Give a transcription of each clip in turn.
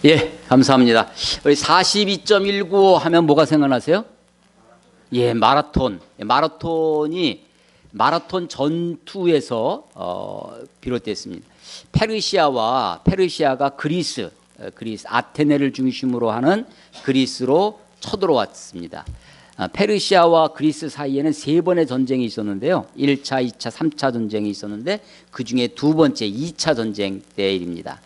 예, 감사합니다. 우리 42.19 하면 뭐가 생각나세요? 예, 마라톤. 마라톤 전투에서 비롯됐습니다. 페르시아가 그리스 아테네를 중심으로 하는 그리스로 쳐들어왔습니다. 페르시아와 그리스 사이에는 3번의 전쟁이 있었는데요. 1차, 2차, 3차 전쟁이 있었는데 그중에 두 번째 2차 전쟁 때 일입니다.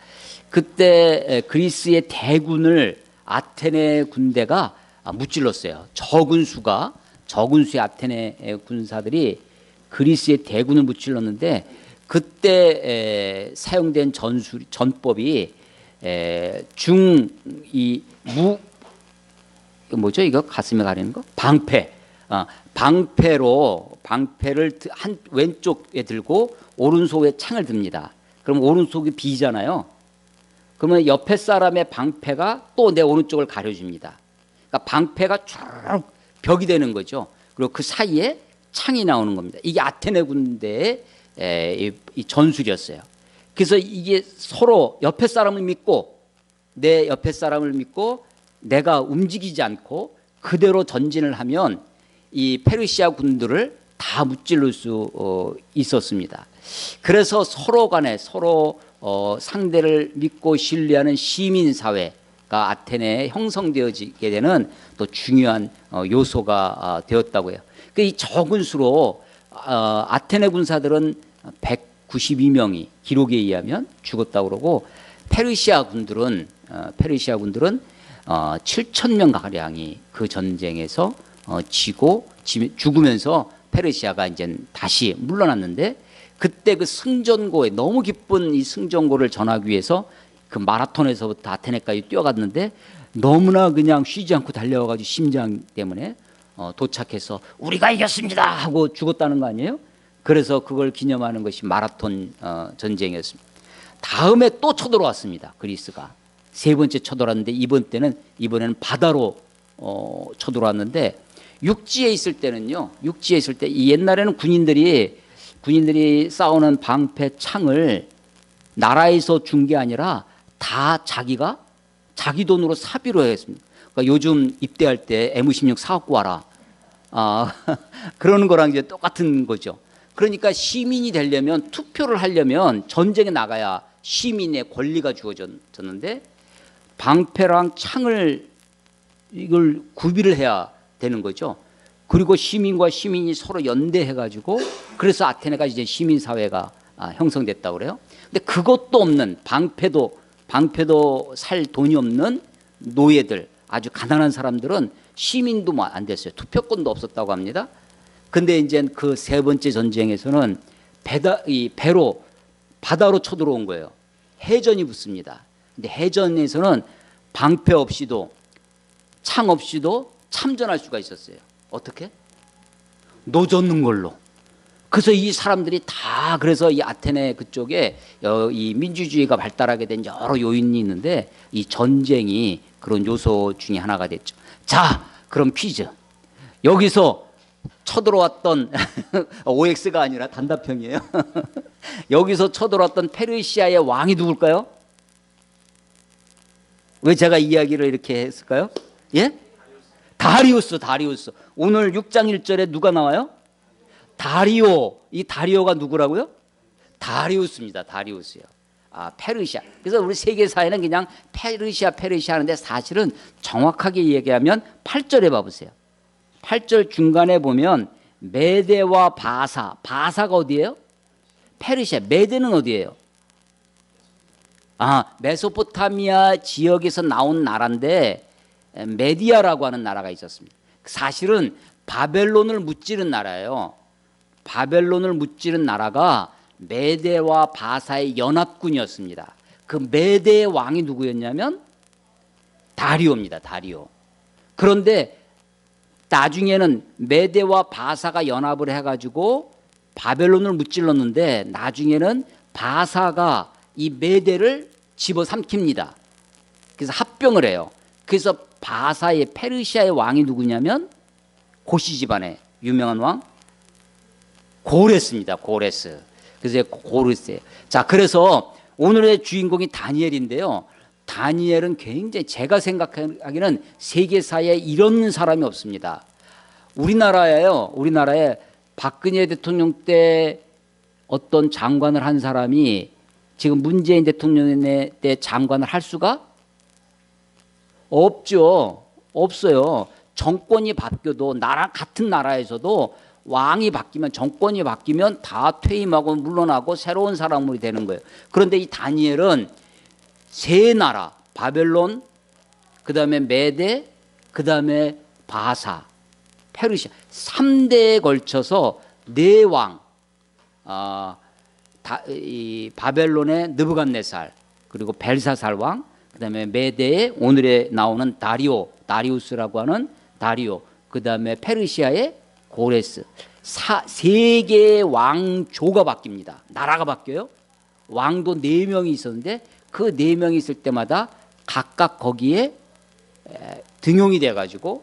그때 그리스의 대군을 아테네 군대가 무찔렀어요. 적은 수의 아테네 군사들이 그리스의 대군을 무찔렀는데 그때 사용된 전법이 뭐죠? 이거 가슴에 가리는 거? 방패를 한 왼쪽에 들고 오른손에 창을 듭니다. 그럼 오른손이 비잖아요. 그러면 옆에 사람의 방패가 또 내 오른쪽을 가려줍니다. 그러니까 방패가 쭉 벽이 되는 거죠. 그리고 그 사이에 창이 나오는 겁니다. 이게 아테네 군대의 이 전술이었어요. 그래서 이게 서로 옆에 사람을 믿고 내 옆에 사람을 믿고 내가 움직이지 않고 그대로 전진을 하면 이 페르시아 군들을 다 무찔러 수 있었습니다. 그래서 서로 간에 상대를 믿고 신뢰하는 시민사회가 아테네에 형성되어지게 되는 또 중요한 요소가 되었다고 해요. 이 적은 수로 아테네 군사들은 192명이 기록에 의하면 죽었다고 그러고 페르시아 군들은 7,000명 가량이 그 전쟁에서 죽으면서 페르시아가 이제 다시 물러났는데 그때 그 승전고에 너무 기쁜 이 승전고를 전하기 위해서 그 마라톤에서부터 아테네까지 뛰어갔는데 너무나 그냥 쉬지 않고 달려와가지고 심장 때문에 도착해서 우리가 이겼습니다 하고 죽었다는 거 아니에요? 그래서 그걸 기념하는 것이 마라톤 전쟁이었습니다. 다음에 또 쳐들어왔습니다. 그리스가 세 번째 쳐들어왔는데 이번에는 바다로 쳐들어왔는데 육지에 있을 때 옛날에는 군인들이 싸우는 방패 창을 나라에서 준 게 아니라 다 자기 돈으로 사비로 했습니다. 그러니까 요즘 입대할 때 M16 사갖고 와라. 그러는 거랑 이제 똑같은 거죠. 그러니까 시민이 되려면 투표를 하려면 전쟁에 나가야 시민의 권리가 주어졌는데 방패랑 창을 이걸 구비를 해야 되는 거죠. 그리고 시민과 시민이 서로 연대해가지고 그래서 아테네가 이제 시민사회가 형성됐다고 그래요. 근데 그것도 없는 방패도 살 돈이 없는 노예들 아주 가난한 사람들은 시민도 안 됐어요. 투표권도 없었다고 합니다. 근데 이제 그 세 번째 전쟁에서는 배로 바다로 쳐들어온 거예요. 해전이 붙습니다. 근데 해전에서는 방패 없이도 창 없이도 참전할 수가 있었어요. 어떻게? 노젓는 걸로. 그래서 이 사람들이 다 그래서 이 아테네 그쪽에 이 민주주의가 발달하게 된 여러 요인이 있는데 이 전쟁이 그런 요소 중에 하나가 됐죠. 자, 그럼 퀴즈. 여기서 쳐들어왔던 OX가 아니라 단답형이에요. 여기서 쳐들어왔던 페르시아의 왕이 누굴까요? 왜 제가 이야기를 이렇게 했을까요? 예? 다리우스. 오늘 6장 1절에 누가 나와요? 다리오. 이 다리오가 누구라고요? 다리우스입니다. 다리우스요. 페르시아. 그래서 우리 세계사회는 그냥 페르시아 하는데 사실은 정확하게 얘기하면 8절에 봐보세요. 8절 중간에 보면 메데와 바사가 어디예요? 페르시아. 메데는 어디예요? 메소포타미아 지역에서 나온 나라인데 메디아라고 하는 나라가 있었습니다. 사실은 바벨론을 무찌른 나라예요. 바벨론을 무찌른 나라가 메데와 바사의 연합군이었습니다. 그 메데의 왕이 누구였냐면 다리오입니다. 다리오. 그런데 나중에는 메데와 바사가 연합을 해가지고 바벨론을 무찔렀는데 나중에는 바사가 이 메데를 집어삼킵니다. 그래서 합병을 해요. 그래서 바사의 페르시아의 왕이 누구냐면 고시 집안의 유명한 왕 고레스입니다. 고레스. 그래서 고레스예요. 자, 그래서 오늘의 주인공이 다니엘인데요. 다니엘은 굉장히 제가 생각하기에는 세계사에 이런 사람이 없습니다. 우리나라에 박근혜 대통령 때 어떤 장관을 한 사람이 지금 문재인 대통령 때 장관을 할 수가 없죠. 없어요. 정권이 바뀌어도 같은 나라에서도 왕이 바뀌면 정권이 바뀌면 다 퇴임하고 물러나고 새로운 사람이 되는 거예요. 그런데 이 다니엘은 세 나라 바벨론, 그다음에 메데, 그다음에 바사, 페르시아 3대에 걸쳐서 네 왕, 이 바벨론의 느부갓네살, 그리고 벨사살 왕, 그다음에 메대의 오늘에 나오는 다리우스라고 하는 다리오, 그다음에 페르시아의 고레스, 세 개의 왕조가 바뀝니다. 나라가 바뀌어요. 왕도 4명이 있었는데 그 4명이 있을 때마다 각각 거기에 등용이 돼가지고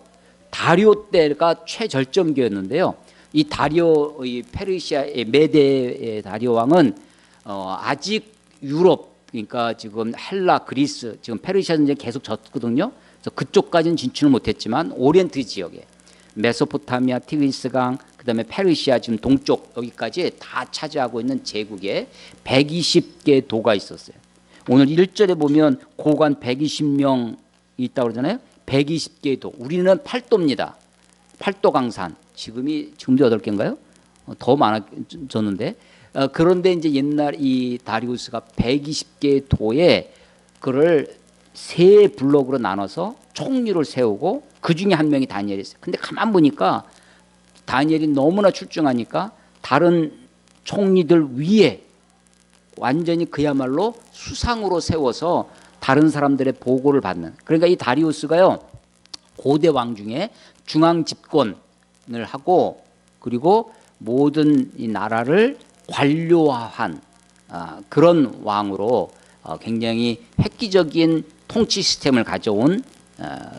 다리오 때가 최절정기였는데요. 이 다리오, 이 페르시아의 메대의 다리오 왕은 아직 유럽, 그러니까 지금 헬라, 그리스, 지금 페르시아 전쟁 계속 졌거든요. 그래서 그쪽까지는 진출을 못했지만 오리엔트 지역에 메소포타미아, 티그리스강, 그다음에 페르시아 지금 동쪽 여기까지 다 차지하고 있는 제국에 120개 도가 있었어요. 오늘 1절에 보면 고관 120명 있다고 그러잖아요. 120개의 도. 우리는 8도입니다. 8도 강산. 지금도 8개인가요? 더 많아졌는데. 그런데 이제 옛날 이 다리우스가 120개의 도에 그를 세 블록으로 나눠서 총리를 세우고 그 중에 한 명이 다니엘이었어요. 근데 가만 보니까 다니엘이 너무나 출중하니까 다른 총리들 위에 완전히 그야말로 수상으로 세워서 다른 사람들의 보고를 받는. 그러니까 이 다리우스가요, 고대 왕 중에 중앙 집권을 하고 그리고 모든 이 나라를 관료화한 그런 왕으로 굉장히 획기적인 통치 시스템을 가져온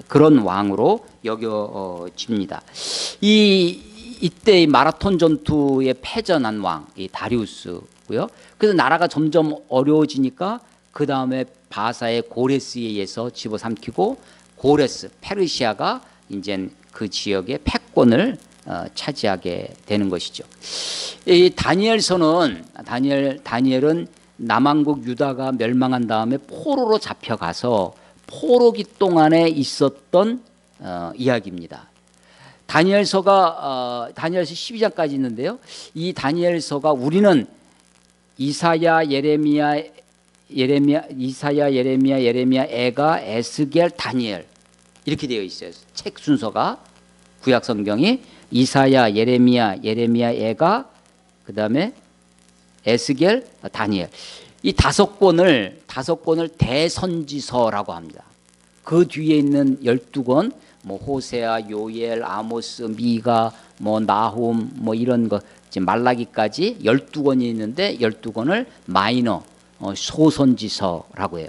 그런 왕으로 여겨집니다. 이때 이 마라톤 전투에 패전한 왕, 이 다리우스고요. 그래서 나라가 점점 어려워지니까 그 다음에 바사의 고레스에 의해서 집어삼키고 고레스, 페르시아가 이제 그 지역의 패권을 차지하게 되는 것이죠. 이 다니엘은 남왕국 유다가 멸망한 다음에 포로로 잡혀가서 포로기 동안에 있었던 이야기입니다. 다니엘서 12장까지 있는데요. 이 다니엘서가 우리는 이사야, 예레미야, 에가, 에스겔, 다니엘 이렇게 되어 있어요. 책 순서가 구약 성경이 이사야, 예레미야, 에가, 그다음에 에스겔, 다니엘. 이 5권을 대선지서라고 합니다. 그 뒤에 있는 12권 뭐 호세아, 요엘, 아모스, 미가, 뭐 나훔 뭐 이런 거 지금 말라기까지 12권이 있는데 12권을 마이너 소선지서라고 해요.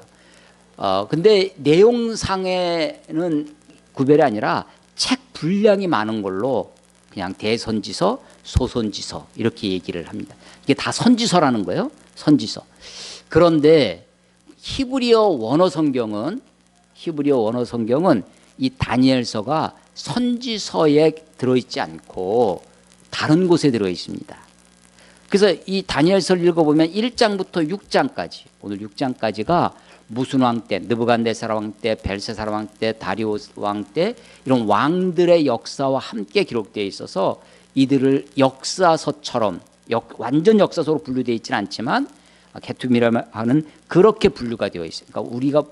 근데 내용상에는 구별이 아니라 책 분량이 많은 걸로 그냥 대선지서, 소선지서 이렇게 얘기를 합니다. 이게 다 선지서라는 거예요. 선지서. 그런데 히브리어 원어 성경은 이 다니엘서가 선지서에 들어있지 않고 다른 곳에 들어 있습니다. 그래서 이 다니엘서를 읽어보면 1장부터 6장까지, 오늘 6장까지가 무슨 왕 때, 느부갓네살 왕 때, 벨사살 왕 때, 다리우스 왕 때 이런 왕들의 역사와 함께 기록되어 있어서 이들을 역사서처럼 완전 역사서로 분류되어 있지는 않지만 게툼이라고 하는 그렇게 분류가 되어 있어요. 그러니까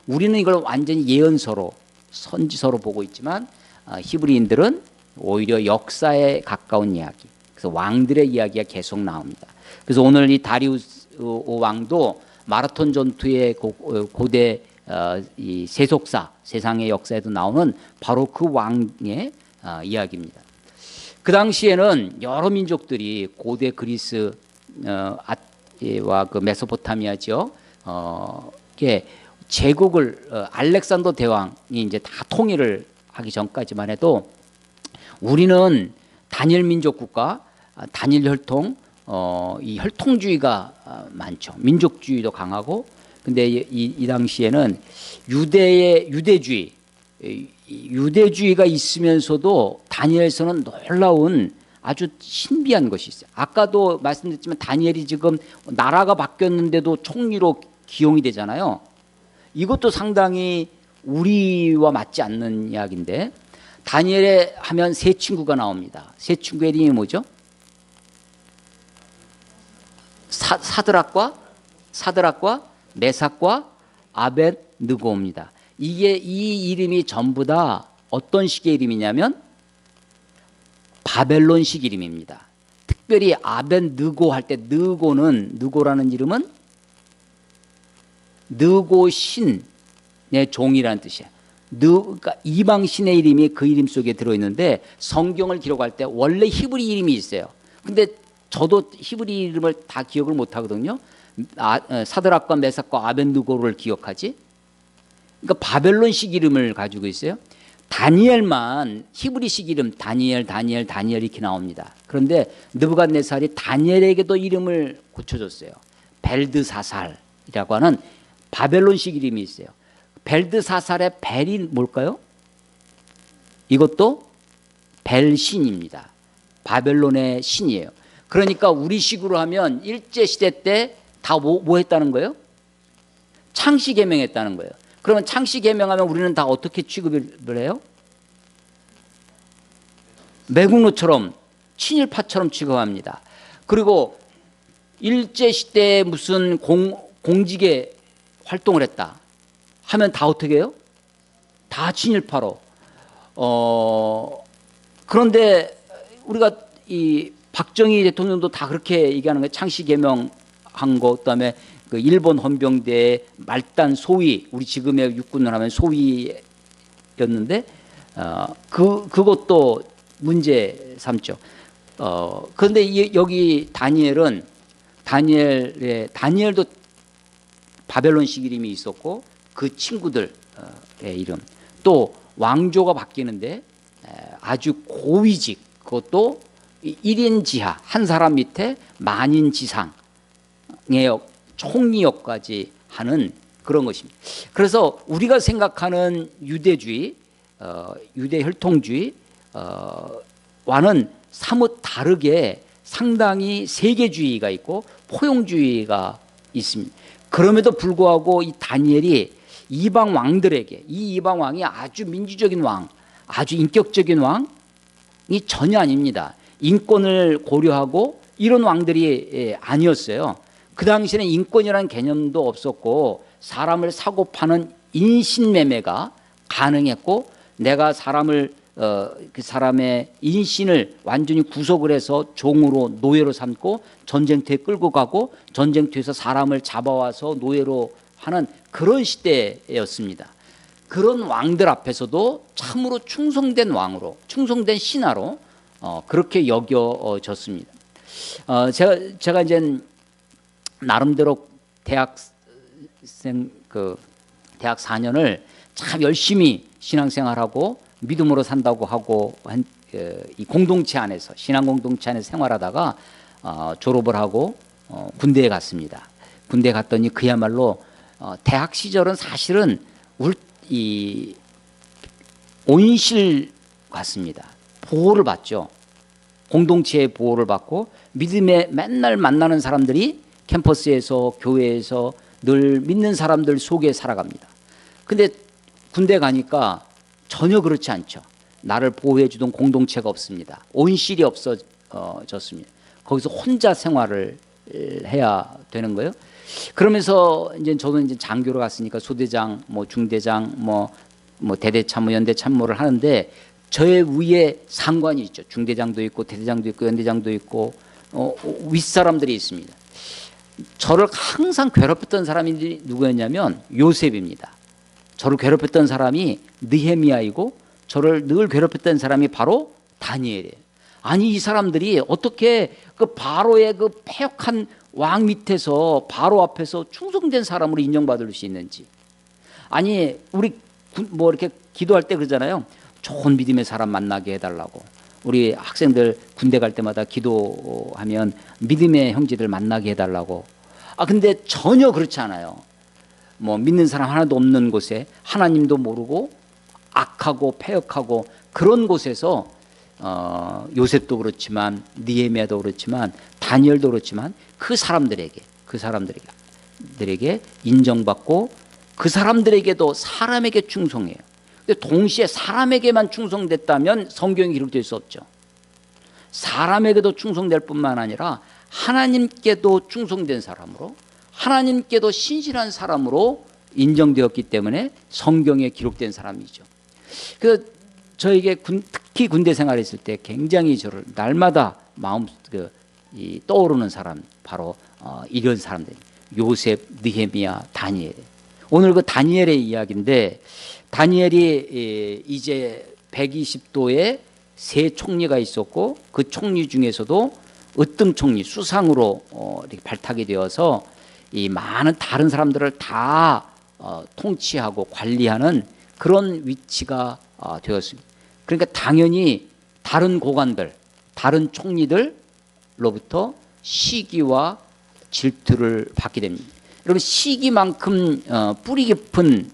우리는 이걸 완전히 예언서로 선지서로 보고 있지만 히브리인들은 오히려 역사에 가까운 이야기. 그래서 왕들의 이야기가 계속 나옵니다. 그래서 오늘 이 다리우스 왕도 마라톤 전투의 고대 이 세속사, 세상의 역사에도 나오는 바로 그 왕의 이야기입니다. 그 당시에는 여러 민족들이 고대 그리스와 그 메소포타미아죠. 제국을 알렉산더 대왕이 이제 다 통일을 하기 전까지만 해도 우리는 단일 민족 국가, 단일 혈통, 이 혈통주의가 많죠. 민족주의도 강하고 근데 이 당시에는 유대주의가 있으면서도 다니엘서는 놀라운 아주 신비한 것이 있어요. 아까도 말씀드렸지만 다니엘이 지금 나라가 바뀌었는데도 총리로 기용이 되잖아요. 이것도 상당히 우리와 맞지 않는 이야기인데, 다니엘에 하면 세 친구가 나옵니다. 세 친구의 이름이 뭐죠? 사드락과 메삭과 아벳느고입니다. 이 이름이 전부 다 어떤 식의 이름이냐면 바벨론식 이름입니다. 특별히 아벳느고 할 때 느고라는 이름은 느고신의 종이라는 뜻이에요. 그러니까 이방 신의 이름이 그 이름 속에 들어있는데, 성경을 기록할 때 원래 히브리 이름이 있어요. 근데 저도 히브리 이름을 다 기억을 못 하거든요. 사드락과 메삭과 아벳느고를 기억하지. 그러니까 바벨론식 이름을 가지고 있어요. 다니엘만 히브리식 이름 다니엘 이렇게 나옵니다. 그런데 느부갓네살이 다니엘에게도 이름을 고쳐줬어요. 벨드사살이라고 하는 바벨론식 이름이 있어요. 벨드사살의 벨이 뭘까요? 이것도 벨신입니다. 바벨론의 신이에요. 그러니까 우리식으로 하면 일제시대 때 다 뭐 했다는 거예요? 창씨개명했다는 거예요. 그러면 창씨개명하면 우리는 다 어떻게 취급을 해요? 매국노처럼, 친일파처럼 취급합니다. 그리고 일제시대에 무슨 공직에 활동을 했다 하면 다 어떻게 해요? 다 친일파로. 그런데 우리가 이 박정희 대통령도 다 그렇게 얘기하는 거예요. 창씨개명한 거, 그다음에 그 일본 헌병대의 말단 소위, 우리 지금의 육군을 하면 소위였는데 그것도 문제 삼죠. 그런데 여기 다니엘도 바벨론식 이름이 있었고, 그 친구들의 이름, 또 왕조가 바뀌는데 아주 고위직, 그것도 1인 지하, 한 사람 밑에 만인 지상의 총리역까지 하는 그런 것입니다. 그래서 우리가 생각하는 유대주의, 유대 혈통주의 와는 사뭇 다르게 상당히 세계주의가 있고 포용주의가 있습니다. 그럼에도 불구하고 이 다니엘이 이방 왕들에게, 이 이방 왕이 아주 민주적인 왕, 아주 인격적인 왕이 전혀 아닙니다. 인권을 고려하고 이런 왕들이 아니었어요. 그 당시에는 인권이라는 개념도 없었고, 사람을 사고 파는 인신매매가 가능했고, 내가 그 사람의 인신을 완전히 구속을 해서 종으로, 노예로 삼고 전쟁터에 끌고 가고, 전쟁터에서 사람을 잡아와서 노예로 하는 그런 시대였습니다. 그런 왕들 앞에서도 참으로 충성된 왕으로, 충성된 신하로 그렇게 여겨졌습니다. 제가 이제 나름대로 대학 4년을 참 열심히 신앙생활하고 믿음으로 산다고 하고 이 공동체 안에서, 신앙 공동체 안에서 생활하다가 졸업을 하고 군대에 갔습니다. 군대에 갔더니 그야말로 대학 시절은 사실은 이 온실 같습니다. 보호를 받죠. 공동체의 보호를 받고, 믿음에 맨날 만나는 사람들이 캠퍼스에서, 교회에서 늘 믿는 사람들 속에 살아갑니다. 근데 군대 가니까 전혀 그렇지 않죠. 나를 보호해 주던 공동체가 없습니다. 온실이 없어졌습니다. 거기서 혼자 생활을 해야 되는 거예요. 그러면서 이제 저도 이제 장교로 갔으니까 소대장, 뭐 중대장, 뭐 대대참모, 연대참모를 하는데, 저의 위에 상관이 있죠. 중대장도 있고 대대장도 있고 연대장도 있고 윗사람들이 있습니다. 저를 항상 괴롭혔던 사람이 누구였냐면 요셉입니다. 저를 괴롭혔던 사람이 느헤미야이고, 저를 늘 괴롭혔던 사람이 바로 다니엘이에요. 아니, 이 사람들이 어떻게 그 바로의 그 패역한 왕 밑에서, 바로 앞에서 충성된 사람으로 인정받을 수 있는지. 아니, 우리 뭐 이렇게 기도할 때 그러잖아요. 좋은 믿음의 사람 만나게 해달라고. 우리 학생들 군대 갈 때마다 기도하면 믿음의 형제들 만나게 해달라고. 근데 전혀 그렇지 않아요. 뭐 믿는 사람 하나도 없는 곳에 하나님도 모르고 악하고 패역하고 그런 곳에서 요셉도 그렇지만 느헤미야도 그렇지만 다니엘도 그렇지만 그 사람들에게 인정받고 그 사람들에게도 사람에게 충성해요. 근데 동시에 사람에게만 충성됐다면 성경이 기록될 수 없죠. 사람에게도 충성될 뿐만 아니라 하나님께도 충성된 사람으로 하나님께도 신실한 사람으로 인정되었기 때문에 성경에 기록된 사람이죠. 그래서 저에게 특히 군대 생활했을 때 굉장히 저를 날마다 떠오르는 사람 바로 이런 사람들 요셉, 느헤미야, 다니엘. 오늘 그 다니엘의 이야기인데 다니엘이 이제 120도에 세 총리가 있었고 그 총리 중에서도 으뜸 총리 수상으로 이렇게 발탁이 되어서 이 많은 다른 사람들을 다 통치하고 관리하는 그런 위치가 되었습니다. 그러니까 당연히 다른 고관들, 다른 총리들로부터 시기와 질투를 받게 됩니다. 여러분 시기만큼 뿌리 깊은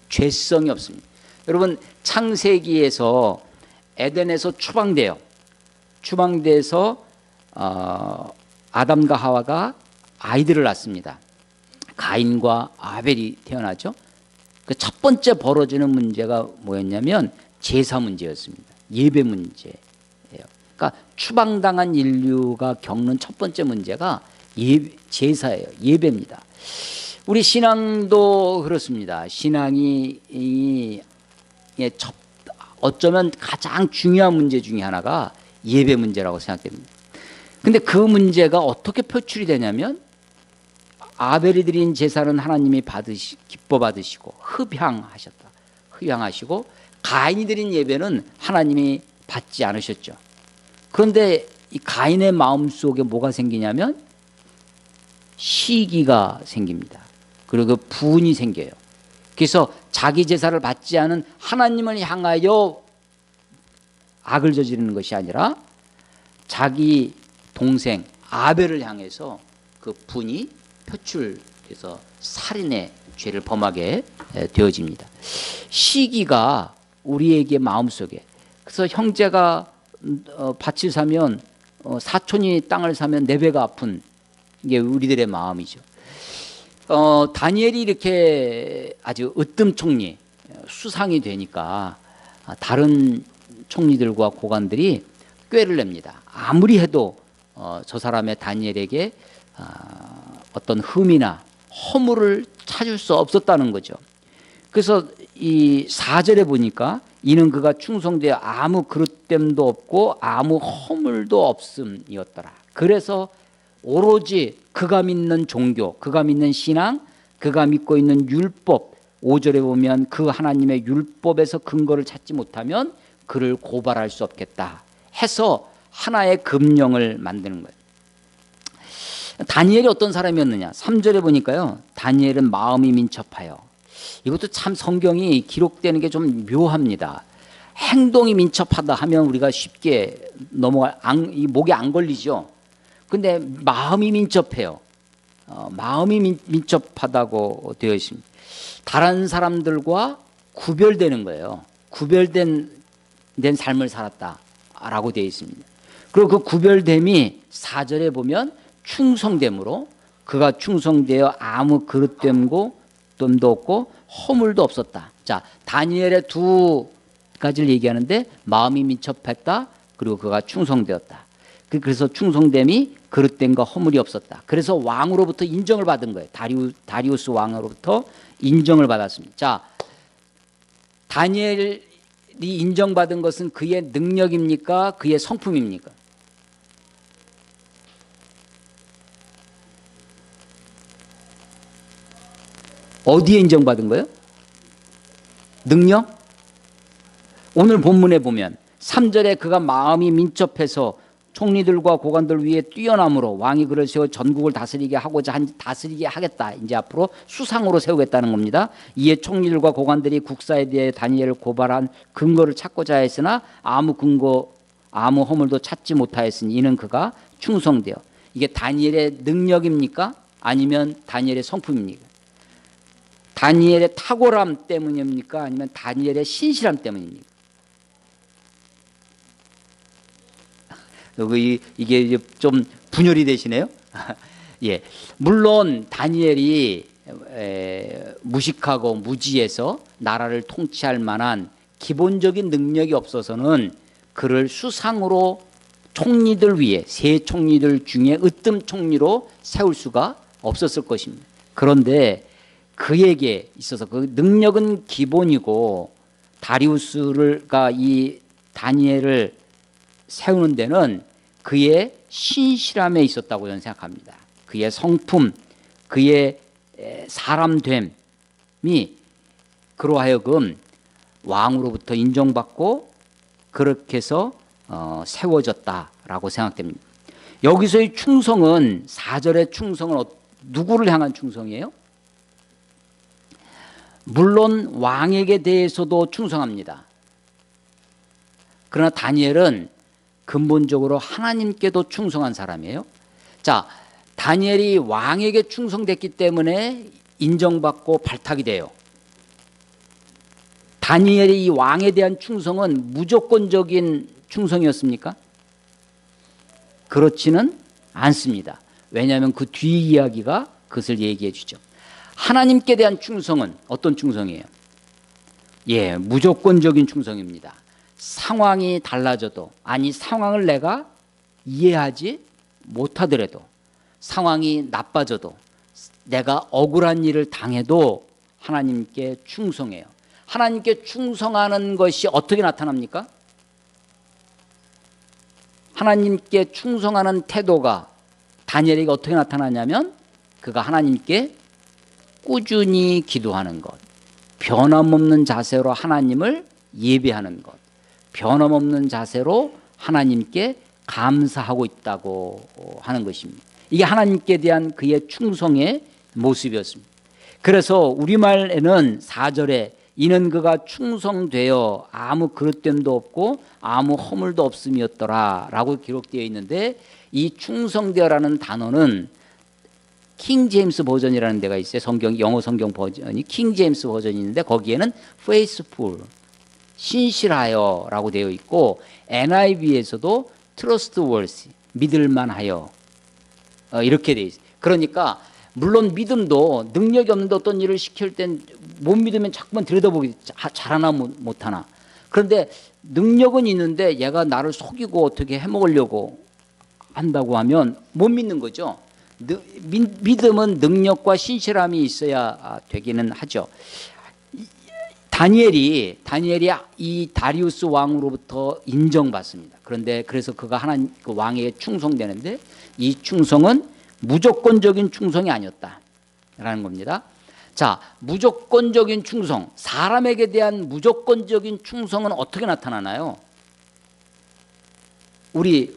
죄성이 없습니다. 여러분 창세기에서 에덴에서 추방돼요. 추방돼서 아담과 하와가 아이들을 낳습니다. 가인과 아벨이 태어나죠. 그 첫 번째 벌어지는 문제가 뭐였냐면 제사 문제였습니다. 예배 문제예요. 그러니까 추방당한 인류가 겪는 첫 번째 문제가 제사예요. 예배입니다. 우리 신앙도 그렇습니다. 신앙이 어쩌면 가장 중요한 문제 중에 하나가 예배 문제라고 생각됩니다. 근데 그 문제가 어떻게 표출이 되냐면 아벨이 드린 제사는 하나님이 기뻐 받으시고 흡양하시고 가인이 드린 예배는 하나님이 받지 않으셨죠. 그런데 이 가인의 마음속에 뭐가 생기냐면 시기가 생깁니다. 그리고 분이 생겨요. 그래서 자기 제사를 받지 않은 하나님을 향하여 악을 저지르는 것이 아니라 자기 동생 아벨을 향해서 그 분이 표출돼서 살인의 죄를 범하게 되어집니다. 시기가 우리에게 마음속에 그래서 형제가 밭을 사면 사촌이 땅을 사면 네 배가 아픈 게 우리들의 마음이죠. 다니엘이 이렇게 아주 으뜸 총리 수상이 되니까 다른 총리들과 고관들이 꾀를 냅니다. 아무리 해도 저 사람의 다니엘에게 어떤 흠이나 허물을 찾을 수 없었다는 거죠. 그래서 이 4절에 보니까 이는 그가 충성되어 아무 그릇됨도 없고 아무 허물도 없음이었더라. 그래서 오로지 그가 믿는 종교, 그가 믿는 신앙, 그가 믿고 있는 율법 5절에 보면 그 하나님의 율법에서 근거를 찾지 못하면 그를 고발할 수 없겠다 해서 하나의 금령을 만드는 거예요. 다니엘이 어떤 사람이었느냐 3절에 보니까요 다니엘은 마음이 민첩하여 이것도 참 성경이 기록되는 게 좀 묘합니다. 행동이 민첩하다 하면 우리가 쉽게 이 목에 안 걸리죠. 근데 마음이 민첩해요. 마음이 민첩하다고 되어 있습니다. 다른 사람들과 구별되는 거예요. 구별된 삶을 살았다라고 되어 있습니다. 그리고 그 구별됨이 4절에 보면 충성됨으로 그가 충성되어 아무 그릇됨도 없고 허물도 없었다. 자, 다니엘의 두 가지를 얘기하는데 마음이 민첩했다. 그리고 그가 충성되었다. 그래서 충성됨이 그릇됨과 허물이 없었다. 그래서 왕으로부터 인정을 받은 거예요. 다리우스 왕으로부터 인정을 받았습니다. 자, 다니엘이 인정받은 것은 그의 능력입니까? 그의 성품입니까? 어디에 인정받은 거예요? 능력? 오늘 본문에 보면 3절에 그가 마음이 민첩해서 총리들과 고관들 위에 뛰어남으로 왕이 그를 세워 전국을 다스리게 하겠다. 이제 앞으로 수상으로 세우겠다는 겁니다. 이에 총리들과 고관들이 국사에 대해 다니엘을 고발한 근거를 찾고자 했으나 아무 허물도 찾지 못하였으니 이는 그가 충성되어. 이게 다니엘의 능력입니까? 아니면 다니엘의 성품입니까? 다니엘의 탁월함 때문입니까? 아니면 다니엘의 신실함 때문입니까? 이게 이제 좀 분열이 되시네요. 예, 물론 다니엘이 무식하고 무지해서 나라를 통치할 만한 기본적인 능력이 없어서는 그를 수상으로 총리들 위에 세 총리들 중에 으뜸 총리로 세울 수가 없었을 것입니다. 그런데 그에게 있어서 그 능력은 기본이고 다리우스가 이 다니엘을 세우는 데는 그의 신실함에 있었다고 저는 생각합니다. 그의 성품, 그의 사람됨이 그로 하여금 왕으로부터 인정받고 그렇게 해서 세워졌다라고 생각됩니다. 여기서의 충성은 4절의 충성은 누구를 향한 충성이에요? 물론 왕에게 대해서도 충성합니다. 그러나 다니엘은 근본적으로 하나님께도 충성한 사람이에요. 자, 다니엘이 왕에게 충성됐기 때문에 인정받고 발탁이 돼요. 다니엘이 이 왕에 대한 충성은 무조건적인 충성이었습니까? 그렇지는 않습니다. 왜냐하면 그 뒤 이야기가 그것을 얘기해 주죠. 하나님께 대한 충성은 어떤 충성이에요? 예, 무조건적인 충성입니다. 상황이 달라져도, 아니 상황을 내가 이해하지 못하더라도, 상황이 나빠져도, 내가 억울한 일을 당해도 하나님께 충성해요. 하나님께 충성하는 것이 어떻게 나타납니까? 하나님께 충성하는 태도가 다니엘에게 어떻게 나타나냐면 그가 하나님께 꾸준히 기도하는 것, 변함없는 자세로 하나님을 예배하는 것, 변함없는 자세로 하나님께 감사하고 있다고 하는 것입니다. 이게 하나님께 대한 그의 충성의 모습이었습니다. 그래서 우리말에는 4절에 이는 그가 충성되어 아무 그릇됨도 없고 아무 허물도 없음이었더라 라고 기록되어 있는데, 이 충성되어라는 단어는 킹 제임스 버전이라는 데가 있어요. 영어 성경 버전이 킹 제임스 버전이 있는데 거기에는 faithful, 신실하여 라고 되어 있고, NIV에서도 trustworthy, 믿을만하여 이렇게 되어 있어요. 그러니까 물론 믿음도 능력이 없는데 어떤 일을 시킬 땐 못 믿으면 자꾸만 들여다보기 잘하나 못하나. 그런데 능력은 있는데 얘가 나를 속이고 어떻게 해먹으려고 한다고 하면 못 믿는 거죠. 믿음은 능력과 신실함이 있어야 되기는 하죠. 다니엘이 이 다리우스 왕으로부터 인정받습니다. 그런데 그래서 그가 하나님 그 왕에게 충성되는데 이 충성은 무조건적인 충성이 아니었다라는 겁니다. 자, 무조건적인 충성, 사람에게 대한 무조건적인 충성은 어떻게 나타나나요? 우리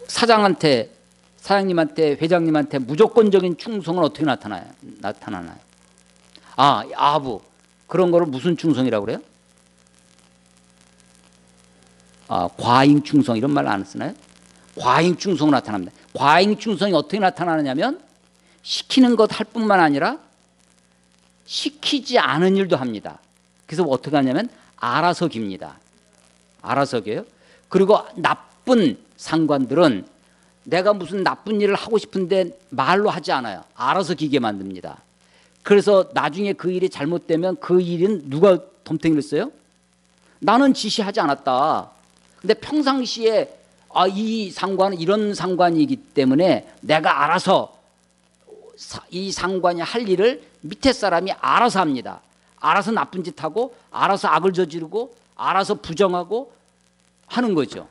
사장님한테, 회장님한테 무조건적인 충성은 어떻게 나타나나요? 아부. 그런 거를 무슨 충성이라고 그래요? 과잉 충성 이런 말 안 쓰나요? 과잉 충성으로 나타납니다. 과잉 충성이 어떻게 나타나느냐면 시키는 것 할 뿐만 아니라 시키지 않은 일도 합니다. 그래서 어떻게 하냐면 알아서 깁니다. 알아서 겨요. 그리고 나쁜 상관들은 내가 무슨 나쁜 일을 하고 싶은데 말로 하지 않아요. 알아서 기게 만듭니다. 그래서 나중에 그 일이 잘못되면 그 일은 누가 덤탱이를 써요? 나는 지시하지 않았다. 근데 평상시에 이 상관은 이런 상관이기 때문에 내가 알아서 이 상관이 할 일을 밑에 사람이 알아서 합니다. 알아서 나쁜 짓 하고 알아서 악을 저지르고 알아서 부정하고 하는 거죠.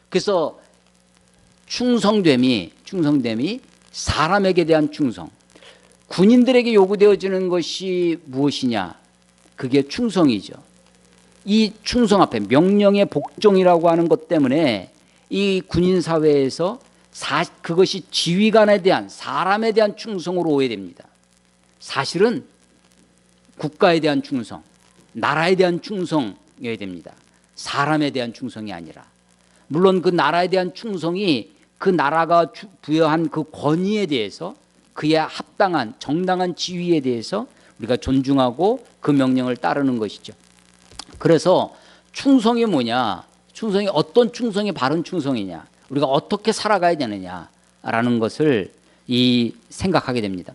그래서 충성됨이 사람에게 대한 충성, 군인들에게 요구되어지는 것이 무엇이냐? 그게 충성이죠. 이 충성 앞에 명령의 복종이라고 하는 것 때문에 이 군인 사회에서 그것이 지휘관에 대한 사람에 대한 충성으로 오해됩니다. 사실은 국가에 대한 충성, 나라에 대한 충성이어야 됩니다. 사람에 대한 충성이 아니라. 물론 그 나라에 대한 충성이 그 나라가 부여한 그 권위에 대해서 그의 합당한 정당한 지위에 대해서 우리가 존중하고 그 명령을 따르는 것이죠. 그래서 충성이 뭐냐? 충성이 어떤 충성이 바른 충성이냐? 우리가 어떻게 살아가야 되느냐라는 것을 생각하게 됩니다.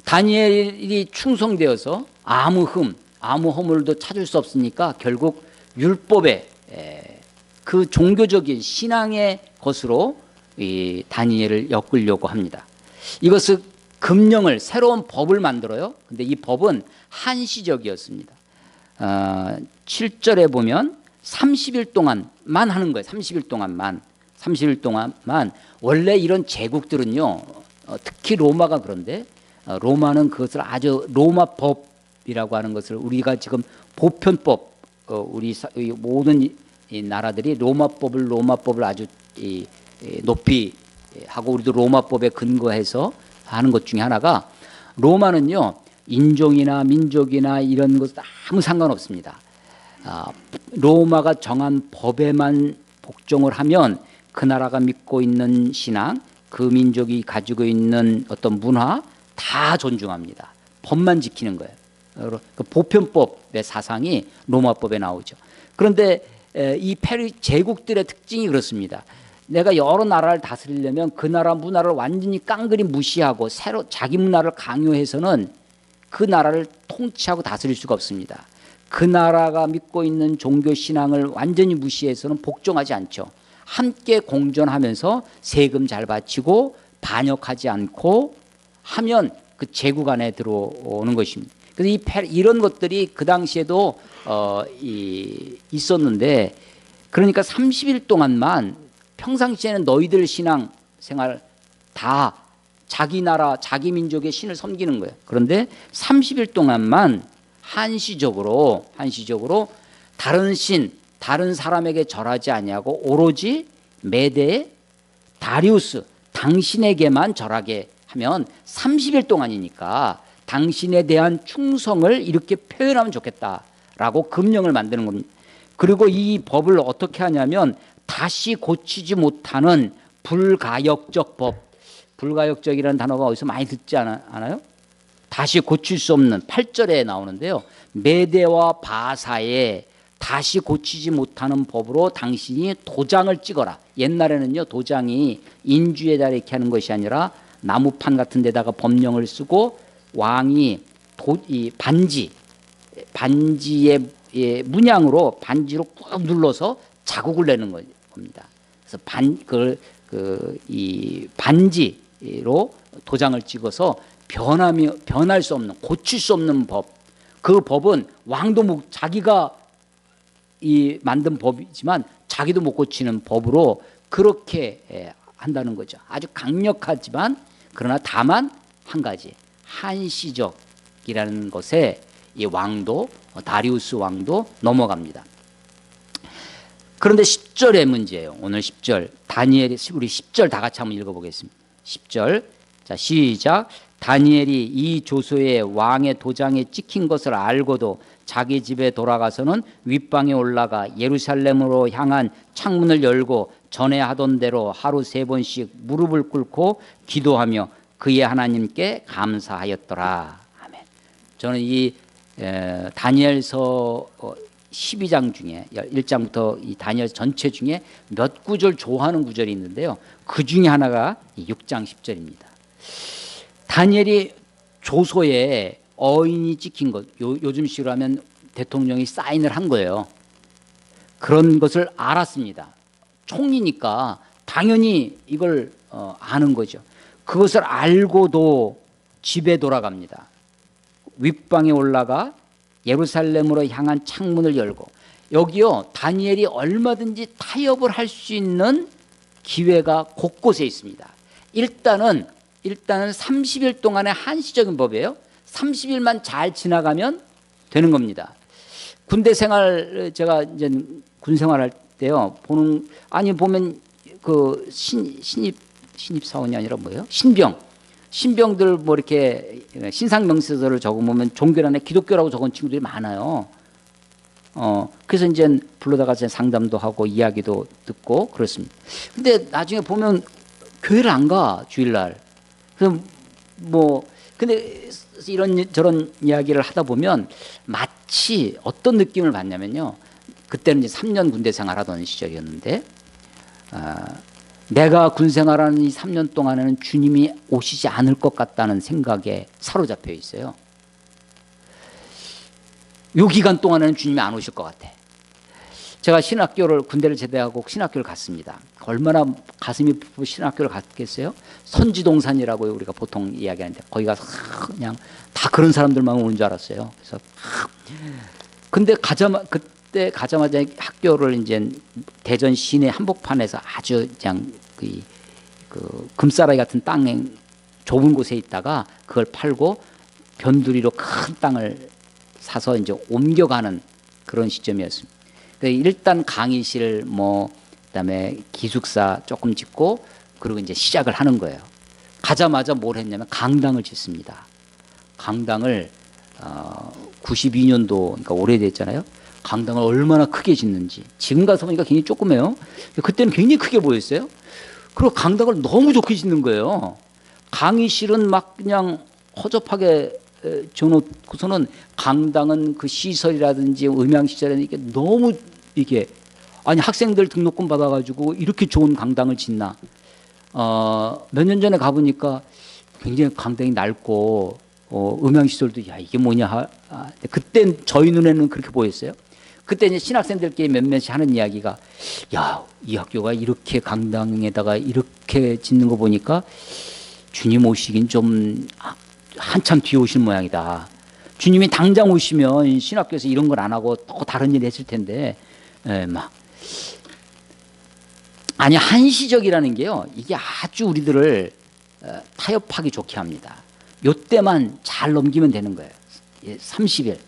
다니엘이 충성되어서 아무 허물도 찾을 수 없으니까 결국 율법의 그 종교적인 신앙의 것으로 이 다니엘을 엮으려고 합니다. 이것을 금령을 새로운 법을 만들어요. 근데 이 법은 한시적이었습니다. 7절에 보면 30일 동안만 하는 거예요. 30일 동안만. 원래 이런 제국들은요, 특히 로마가 그런데 로마는 그것을 아주 로마법이라고 하는 것을 우리가 지금 보편법, 우리 모든 이 나라들이 로마법을 아주 높이 하고 우리도 로마법에 근거해서 하는 것 중에 하나가, 로마는요 인종이나 민족이나 이런 것 아무 상관없습니다. 로마가 정한 법에만 복종을 하면 그 나라가 믿고 있는 신앙, 그 민족이 가지고 있는 어떤 문화 다 존중합니다. 법만 지키는 거예요. 그 보편법의 사상이 로마법에 나오죠. 그런데 이 페르 제국들의 특징이 그렇습니다. 내가 여러 나라를 다스리려면 그 나라 문화를 완전히 깡그리 무시하고 새로 자기 문화를 강요해서는 그 나라를 통치하고 다스릴 수가 없습니다. 그 나라가 믿고 있는 종교 신앙을 완전히 무시해서는 복종하지 않죠. 함께 공존하면서 세금 잘 바치고 반역하지 않고 하면 그 제국 안에 들어오는 것입니다. 그래서 이런 것들이 그 당시에도 있었는데, 그러니까 30일 동안만, 평상시에는 너희들 신앙 생활 다 자기 나라 자기 민족의 신을 섬기는 거예요. 그런데 30일 동안만 한시적으로 다른 신, 다른 사람에게 절하지 아니하고 오로지 메대 다리우스 당신에게만 절하게 하면 30일 동안이니까 당신에 대한 충성을 이렇게 표현하면 좋겠다라고 금령을 만드는 겁니다. 그리고 이 법을 어떻게 하냐면 다시 고치지 못하는 불가역적 법, 불가역적이라는 단어가 어디서 많이 듣지 않아요? 다시 고칠 수 없는 8절에 나오는데요. 메대와 바사에 다시 고치지 못하는 법으로 당신이 도장을 찍어라. 옛날에는요 도장이 인주에다 이렇게 하는 것이 아니라 나무판 같은 데다가 법령을 쓰고 왕이 이 반지의 문양으로 반지로 꾹 눌러서 자국을 내는 겁니다. 그래서 이 반지로 도장을 찍어서 변할 수 없는, 고칠 수 없는 법. 그 법은 왕도 자기가 만든 법이지만 자기도 못 고치는 법으로 그렇게 한다는 거죠. 아주 강력하지만 그러나 다만 한 가지, 한시적이라는 것에 이 왕도, 다리우스 왕도 넘어갑니다. 그런데 10절의 문제예요. 오늘 10절 다니엘이, 우리 10절 다 같이 한번 읽어보겠습니다. 10절 자 시작. 다니엘이 이 조서에 왕의 도장에 찍힌 것을 알고도 자기 집에 돌아가서는 윗방에 올라가 예루살렘으로 향한 창문을 열고 전에 하던 대로 하루 3번씩 무릎을 꿇고 기도하며 그의 하나님께 감사하였더라. 아멘. 저는 이 다니엘서 12장 중에 1장부터 이 다니엘 전체 중에 몇 구절 좋아하는 구절이 있는데요. 그 중에 하나가 6장 10절입니다. 다니엘이 조서에 어인이 찍힌 것, 요즘식으로 하면 대통령이 사인을 한 거예요. 그런 것을 알았습니다. 총리니까 당연히 이걸 아는 거죠. 그것을 알고도 집에 돌아갑니다. 윗방에 올라가 예루살렘으로 향한 창문을 열고, 여기요 다니엘이 얼마든지 타협을 할 수 있는 기회가 곳곳에 있습니다. 일단은 30일 동안의 한시적인 법이에요. 30일만 잘 지나가면 되는 겁니다. 군대 생활, 제가 이제 군 생활할 때요 보면 그 신입 사원이 아니라 뭐예요? 신병들 뭐 이렇게 신상명세서를 적어보면 종교란에 기독교라고 적은 친구들이 많아요. 그래서 이제 불러다가 상담도 하고 이야기도 듣고 그렇습니다. 근데 나중에 보면 교회를 안 가, 주일날. 그래서 뭐 근데 이런 저런 이야기를 하다 보면 마치 어떤 느낌을 받냐면요. 그때는 이제 3년 군대 생활하던 시절이었는데 내가 군 생활하는 이 3년 동안에는 주님이 오시지 않을 것 같다는 생각에 사로잡혀 있어요. 요 기간 동안에는 주님이 안 오실 것 같아. 제가 신학교를 군대를 제대하고 신학교를 갔습니다. 얼마나 가슴이 부푸 신학교를 갔겠어요? 선지동산이라고 우리가 보통 이야기하는데 거기 가서 그냥 다 그런 사람들만 오는 줄 알았어요. 그래서 근데 그때 가자마자 학교를 이제 대전 시내 한복판에서 아주 그냥 그 금사라기 같은 땅에 좁은 곳에 있다가 그걸 팔고 변두리로 큰 땅을 사서 이제 옮겨가는 그런 시점이었습니다. 일단 강의실 뭐 그다음에 기숙사 조금 짓고 그리고 이제 시작을 하는 거예요. 가자마자 뭘 했냐면 강당을 짓습니다. 강당을 92년도 그러니까 오래됐잖아요. 강당을 얼마나 크게 짓는지 지금 가서 보니까 굉장히 조그매요. 그때는 굉장히 크게 보였어요. 그리고 강당을 너무 좋게 짓는 거예요. 강의실은 막 그냥 허접하게 줘놓고서는 강당은 그 시설이라든지 음향시설이라든지 이게 너무 이게 아니 학생들 등록금 받아가지고 이렇게 좋은 강당을 짓나. 몇 년 전에 가보니까 굉장히 강당이 낡고 음향시설도 야 이게 뭐냐. 그때 저희 눈에는 그렇게 보였어요. 그때 이제 신학생들끼리 몇몇이 하는 이야기가 야, 이 학교가 이렇게 강당에다가 이렇게 짓는 거 보니까 주님 오시긴 좀 한참 뒤에 오실 모양이다. 주님이 당장 오시면 신학교에서 이런 걸 안 하고 또 다른 일 했을 텐데 아니 한시적이라는 게요. 이게 아주 우리들을 타협하기 좋게 합니다. 요때만 잘 넘기면 되는 거예요. 30일.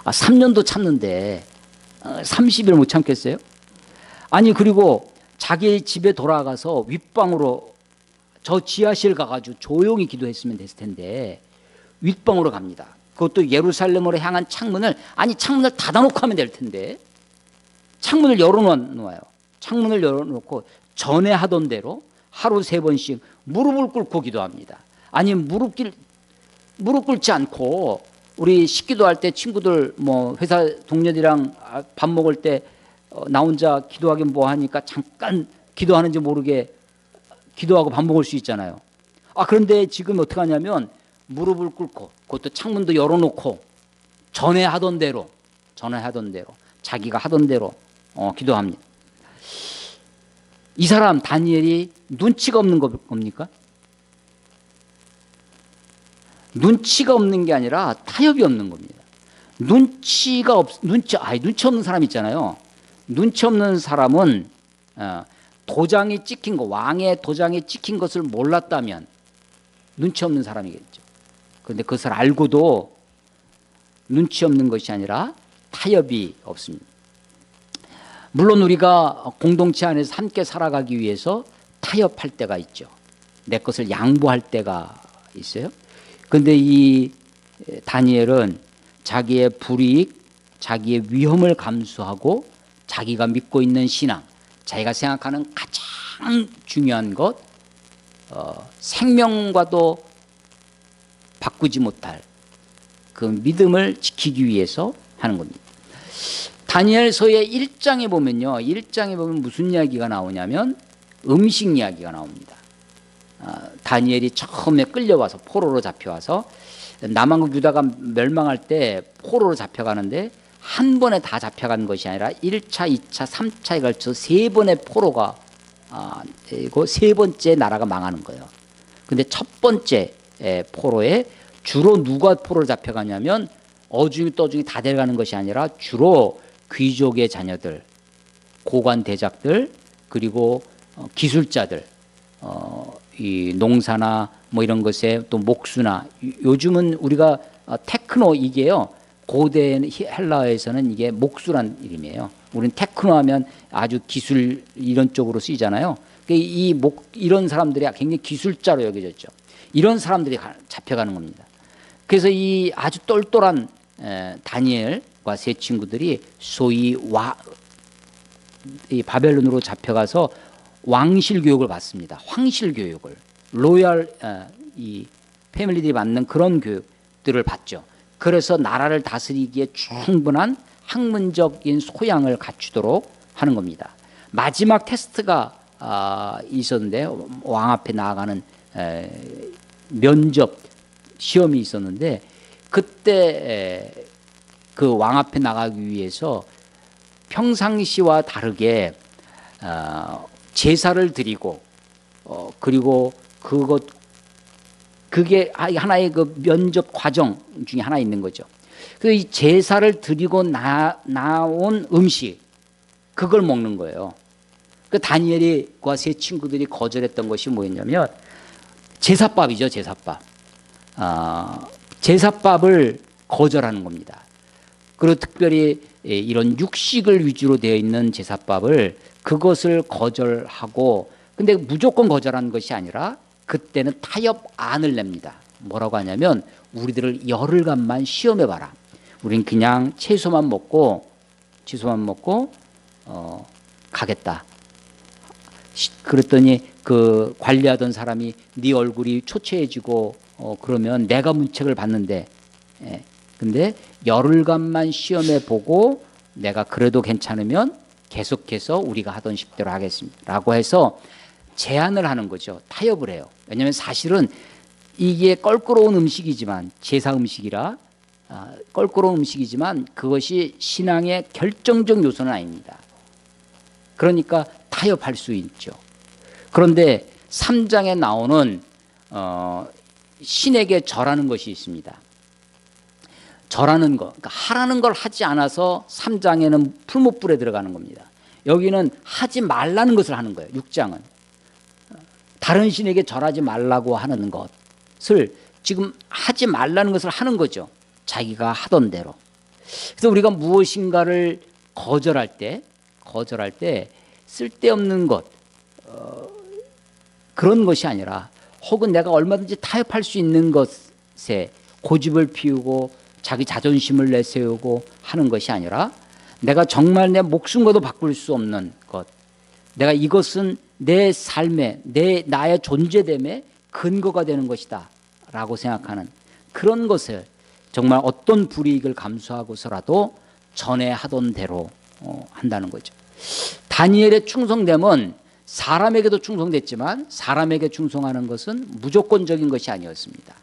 3년도 참는데 30일 못 참겠어요? 아니 그리고 자기 집에 돌아가서 윗방으로 저 지하실 가가지고 조용히 기도했으면 됐을 텐데 윗방으로 갑니다. 그것도 예루살렘으로 향한 창문을 창문을 닫아놓고 하면 될 텐데 창문을 열어놓아요. 창문을 열어놓고 전에 하던 대로 하루 3번씩 무릎을 꿇고 기도합니다. 아니 무릎 꿇지 않고 우리 식기도할 때 친구들 뭐 회사 동료들이랑 밥 먹을 때 나 혼자 기도하긴 뭐 하니까 잠깐 기도하는지 모르게 기도하고 밥 먹을 수 있잖아요. 그런데 지금 어떻게 하냐면 무릎을 꿇고 그것도 창문도 열어놓고 전에 하던 대로 자기가 하던 대로 기도합니다. 이 사람 다니엘이 눈치가 없는 겁니까? 눈치가 없는 게 아니라 타협이 없는 겁니다. 눈치 없는 사람 있잖아요. 눈치 없는 사람은 도장이 찍힌 거, 왕의 도장이 찍힌 것을 몰랐다면 눈치 없는 사람이겠죠. 그런데 그것을 알고도 눈치 없는 것이 아니라 타협이 없습니다. 물론 우리가 공동체 안에서 함께 살아가기 위해서 타협할 때가 있죠. 내 것을 양보할 때가 있어요. 그런데 이 다니엘은 자기의 불이익, 자기의 위험을 감수하고 자기가 믿고 있는 신앙, 자기가 생각하는 가장 중요한 것, 생명과도 바꾸지 못할 그 믿음을 지키기 위해서 하는 겁니다. 다니엘서의 1장에 보면요. 1장에 보면 무슨 이야기가 나오냐면 음식 이야기가 나옵니다. 다니엘이 처음에 끌려와서 포로로 잡혀와서 남왕국 유다가 멸망할 때 포로로 잡혀가는데 한 번에 다 잡혀간 것이 아니라 1차, 2차, 3차에 걸쳐 3번의 포로가 되고 3번째 나라가 망하는 거예요. 근데 첫 번째 포로에 주로 누가 포로로 잡혀가냐면 어중이 떠중이 다 데려가는 것이 아니라 주로 귀족의 자녀들, 고관 대작들, 그리고 기술자들, 이 농사나 뭐 이런 것에 또 목수나 요즘은 우리가 테크노 이게요. 고대 헬라어에서는 이게 목수란 이름이에요. 우리는 테크노 하면 아주 기술 이런 쪽으로 쓰이잖아요. 이런 사람들이 굉장히 기술자로 여겨졌죠. 이런 사람들이 잡혀가는 겁니다. 그래서 이 아주 똘똘한 다니엘과 세 친구들이 소위 이 바벨론으로 잡혀가서 왕실 교육을 받습니다. 황실 교육을 로얄 이 패밀리들이 받는 그런 교육들을 받죠. 그래서 나라를 다스리기에 충분한 학문적인 소양을 갖추도록 하는 겁니다. 마지막 테스트가 있었는데 왕 앞에 나아가는 면접 시험이 있었는데 그때 그 왕 앞에 나가기 위해서 평상시와 다르게 제사를 드리고 그리고 그게 하나의 그 면접 과정 중에 하나 있는 거죠. 그 이 제사를 드리고 나온 음식 그걸 먹는 거예요. 그 다니엘과 세 친구들이 거절했던 것이 뭐였냐면 제사밥이죠, 제사밥. 제사밥을 거절하는 겁니다. 그리고 특별히 이런 육식을 위주로 되어 있는 제사밥을 그것을 거절하고 근데 무조건 거절한 것이 아니라 그때는 타협안을 냅니다. 뭐라고 하냐면 우리들을 열흘간만 시험해봐라. 우린 그냥 채소만 먹고 가겠다. 그랬더니 그 관리하던 사람이 네 얼굴이 초췌해지고 그러면 내가 문책을 받는데 근데 열흘간만 시험해 보고 내가 그래도 괜찮으면 계속해서 우리가 하던 식대로 하겠습니다. 라고 해서 제안을 하는 거죠. 타협을 해요. 왜냐하면 사실은 이게 껄끄러운 음식이지만 제사 음식이라 껄끄러운 음식이지만 그것이 신앙의 결정적 요소는 아닙니다. 그러니까 타협할 수 있죠. 그런데 3장에 나오는 신에게 절하는 것이 있습니다. 절하는 것, 그러니까 하라는 걸 하지 않아서 3장에는 풀무불에 들어가는 겁니다. 여기는 하지 말라는 것을 하는 거예요. 6장은 다른 신에게 절하지 말라고 하는 것을 지금 하지 말라는 것을 하는 거죠. 자기가 하던 대로. 그래서 우리가 무엇인가를 거절할 때 쓸데없는 것 그런 것이 아니라 혹은 내가 얼마든지 타협할 수 있는 것에 고집을 피우고 자기 자존심을 내세우고 하는 것이 아니라 내가 정말 내 목숨과도 바꿀 수 없는 것, 내가 이것은 내 삶의 나의 존재됨의 근거가 되는 것이다 라고 생각하는 그런 것을 정말 어떤 불이익을 감수하고서라도 전에 하던 대로 한다는 거죠. 다니엘의 충성됨은 사람에게도 충성됐지만 사람에게 충성하는 것은 무조건적인 것이 아니었습니다.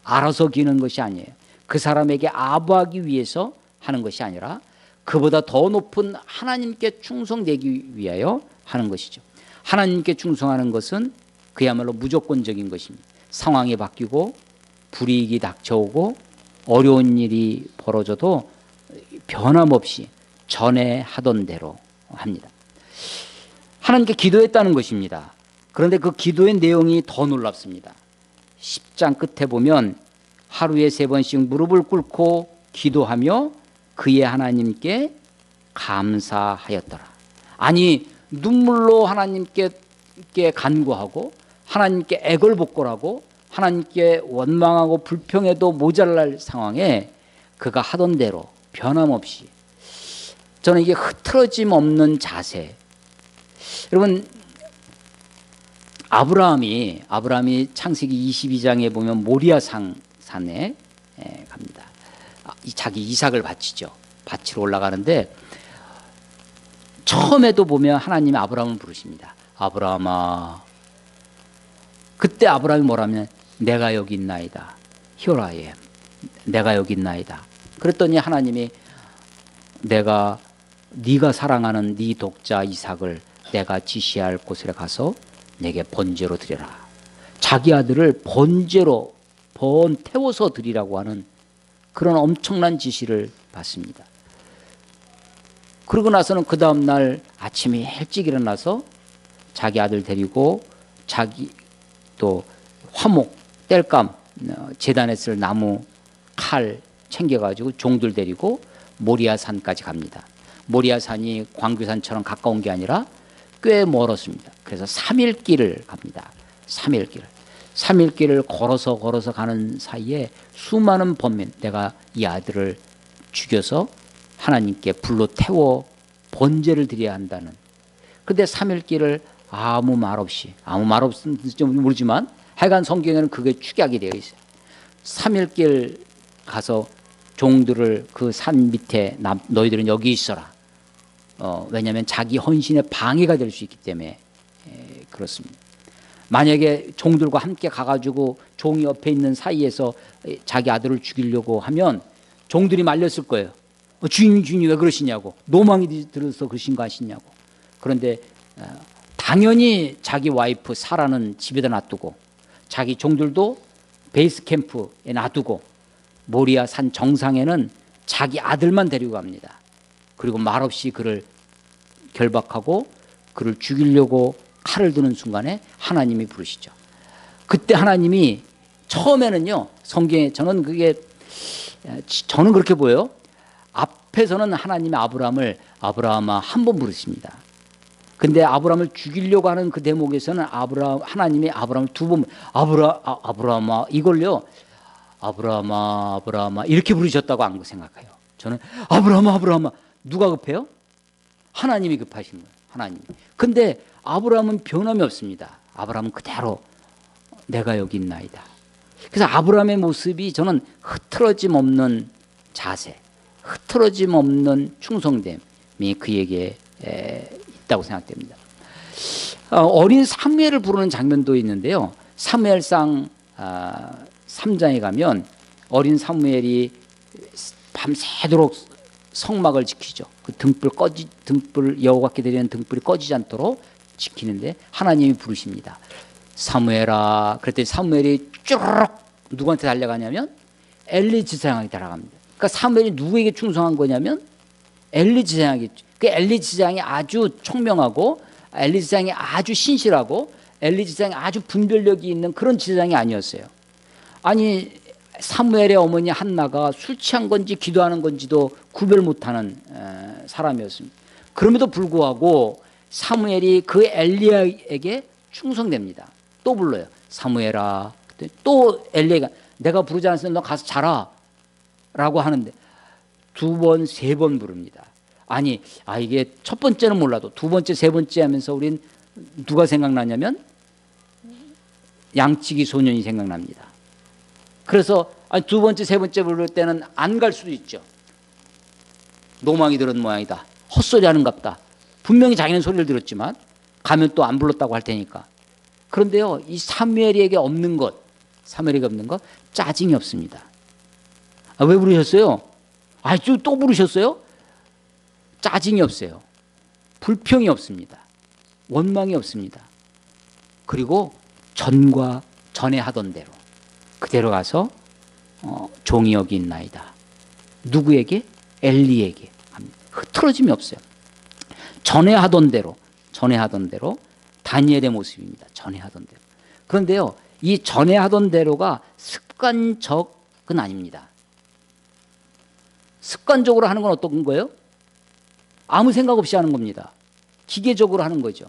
알아서 기는 것이 아니에요. 그 사람에게 아부하기 위해서 하는 것이 아니라 그보다 더 높은 하나님께 충성되기 위하여 하는 것이죠. 하나님께 충성하는 것은 그야말로 무조건적인 것입니다. 상황이 바뀌고 불이익이 닥쳐오고 어려운 일이 벌어져도 변함없이 전에 하던 대로 합니다. 하나님께 기도했다는 것입니다. 그런데 그 기도의 내용이 더 놀랍습니다. 10장 끝에 보면 하루에 3번씩 무릎을 꿇고 기도하며 그의 하나님께 감사하였더라. 아니 눈물로 하나님께 간구하고 하나님께 애걸복걸하고 하나님께 원망하고 불평해도 모자랄 상황에 그가 하던 대로 변함없이 저는 이게 흐트러짐 없는 자세. 여러분 아브라함이 창세기 22장에 보면 모리아 산에 갑니다. 자기 이삭을 바치죠. 바치러 올라가는데 처음에도 보면 하나님이 아브라함을 부르십니다. 아브라함아. 그때 아브라함이 뭐라면 내가 여기 있나이다. Here I am. 내가 여기 있나이다. 그랬더니 하나님이 네가 사랑하는 네 독자 이삭을 내가 지시할 곳에 가서 내게 번제로 드려라. 자기 아들을 번제로 태워서 드리라고 하는 그런 엄청난 지시를 받습니다. 그러고 나서는 그 다음 날 아침에 일찍 일어나서 자기 아들 데리고 자기 또 화목, 땔감, 제단에 쓸 나무, 칼 챙겨가지고 종들 데리고 모리아산까지 갑니다. 모리아산이 광교산처럼 가까운 게 아니라 꽤 멀었습니다. 그래서 3일 길을 갑니다. 3일 길을 걸어서 가는 사이에 수많은 번민, 내가 이 아들을 죽여서 하나님께 불로 태워 번제를 드려야 한다는. 그런데 3일 길을 아무 말 없는지 모르지만 하여간 성경에는 그게 축약이 되어 있어요. 3일길 가서 종들을 그 산 밑에 너희들은 여기 있어라. 왜냐하면 자기 헌신에 방해가 될 수 있기 때문에 그렇습니다. 만약에 종들과 함께 가가지고 종이 옆에 있는 사이에서 자기 아들을 죽이려고 하면 종들이 말렸을 거예요. 주인이 왜 그러시냐고. 노망이 들어서 그러신 거 아시냐고. 그런데 당연히 자기 와이프 사라는 집에다 놔두고 자기 종들도 베이스 캠프에 놔두고 모리아 산 정상에는 자기 아들만 데리고 갑니다. 그리고 말없이 그를 결박하고 그를 죽이려고 칼을 드는 순간에 하나님이 부르시죠. 그때 하나님이 처음에는요, 성경에 저는 그렇게 보여요. 앞에서는 하나님이 아브라함아 한 번 부르십니다. 근데 아브라함을 죽이려고 하는 그 대목에서는 하나님이 아브라함을 두 번, 아브라함아 이걸요, 아브라함아 이렇게 부르셨다고 안 생각해요. 저는 아브라함아 누가 급해요? 하나님이 급하신 거예요. 하나님. 근데 아브라함은 변함이 없습니다. 아브라함은 그대로 내가 여기 있나이다. 그래서 아브라함의 모습이 저는 흐트러짐 없는 자세, 흐트러짐 없는 충성됨이 그에게 있다고 생각됩니다. 어린 사무엘을 부르는 장면도 있는데요. 사무엘상 3장에 가면 어린 사무엘이 밤새도록 성막을 지키죠. 그 등불 여호와께 드리는 등불이 꺼지지 않도록 지키는데 하나님이 부르십니다. 사무엘아. 그랬더니 사무엘이 쭈르륵 누구한테 달려가냐면 엘리 지사장에게 달려갑니다. 그러니까 사무엘이 누구에게 충성한 거냐면 엘리 지사장에게. 그 엘리 지사장이 아주 총명하고 엘리 지사장이 아주 신실하고 엘리 지사장이 아주 분별력이 있는 그런 지사장이 아니었어요. 아니 사무엘의 어머니 한나가 술 취한 건지 기도하는 건지도 구별 못하는 사람이었습니다. 그럼에도 불구하고 사무엘이 그 엘리야에게 충성됩니다. 또 불러요. 사무엘아. 또 엘리야가 내가 부르지 않았으면 너 가서 자라 라고 하는데 두 번, 세 번 부릅니다. 아니 이게 첫 번째는 몰라도 두 번째, 세 번째 하면서 우린 누가 생각나냐면 양치기 소년이 생각납니다. 그래서 두 번째, 세 번째 부를 때는 안 갈 수도 있죠. 노망이 들은 모양이다. 헛소리 하는갑다. 분명히 자기는 소리를 들었지만 가면 또 안 불렀다고 할 테니까. 그런데요, 이 사무엘에게 없는 것, 짜증이 없습니다. 왜 부르셨어요? 또 부르셨어요? 짜증이 없어요. 불평이 없습니다. 원망이 없습니다. 그리고 전에 하던 대로 그대로 가서 종이 여기 있나이다. 누구에게? 엘리에게 합니다. 흐트러짐이 없어요. 전에 하던 대로 다니엘의 모습입니다. 전에 하던 대로. 그런데요, 이 전에 하던 대로가 습관적은 아닙니다. 습관적으로 하는 건 어떤 거예요? 아무 생각 없이 하는 겁니다. 기계적으로 하는 거죠.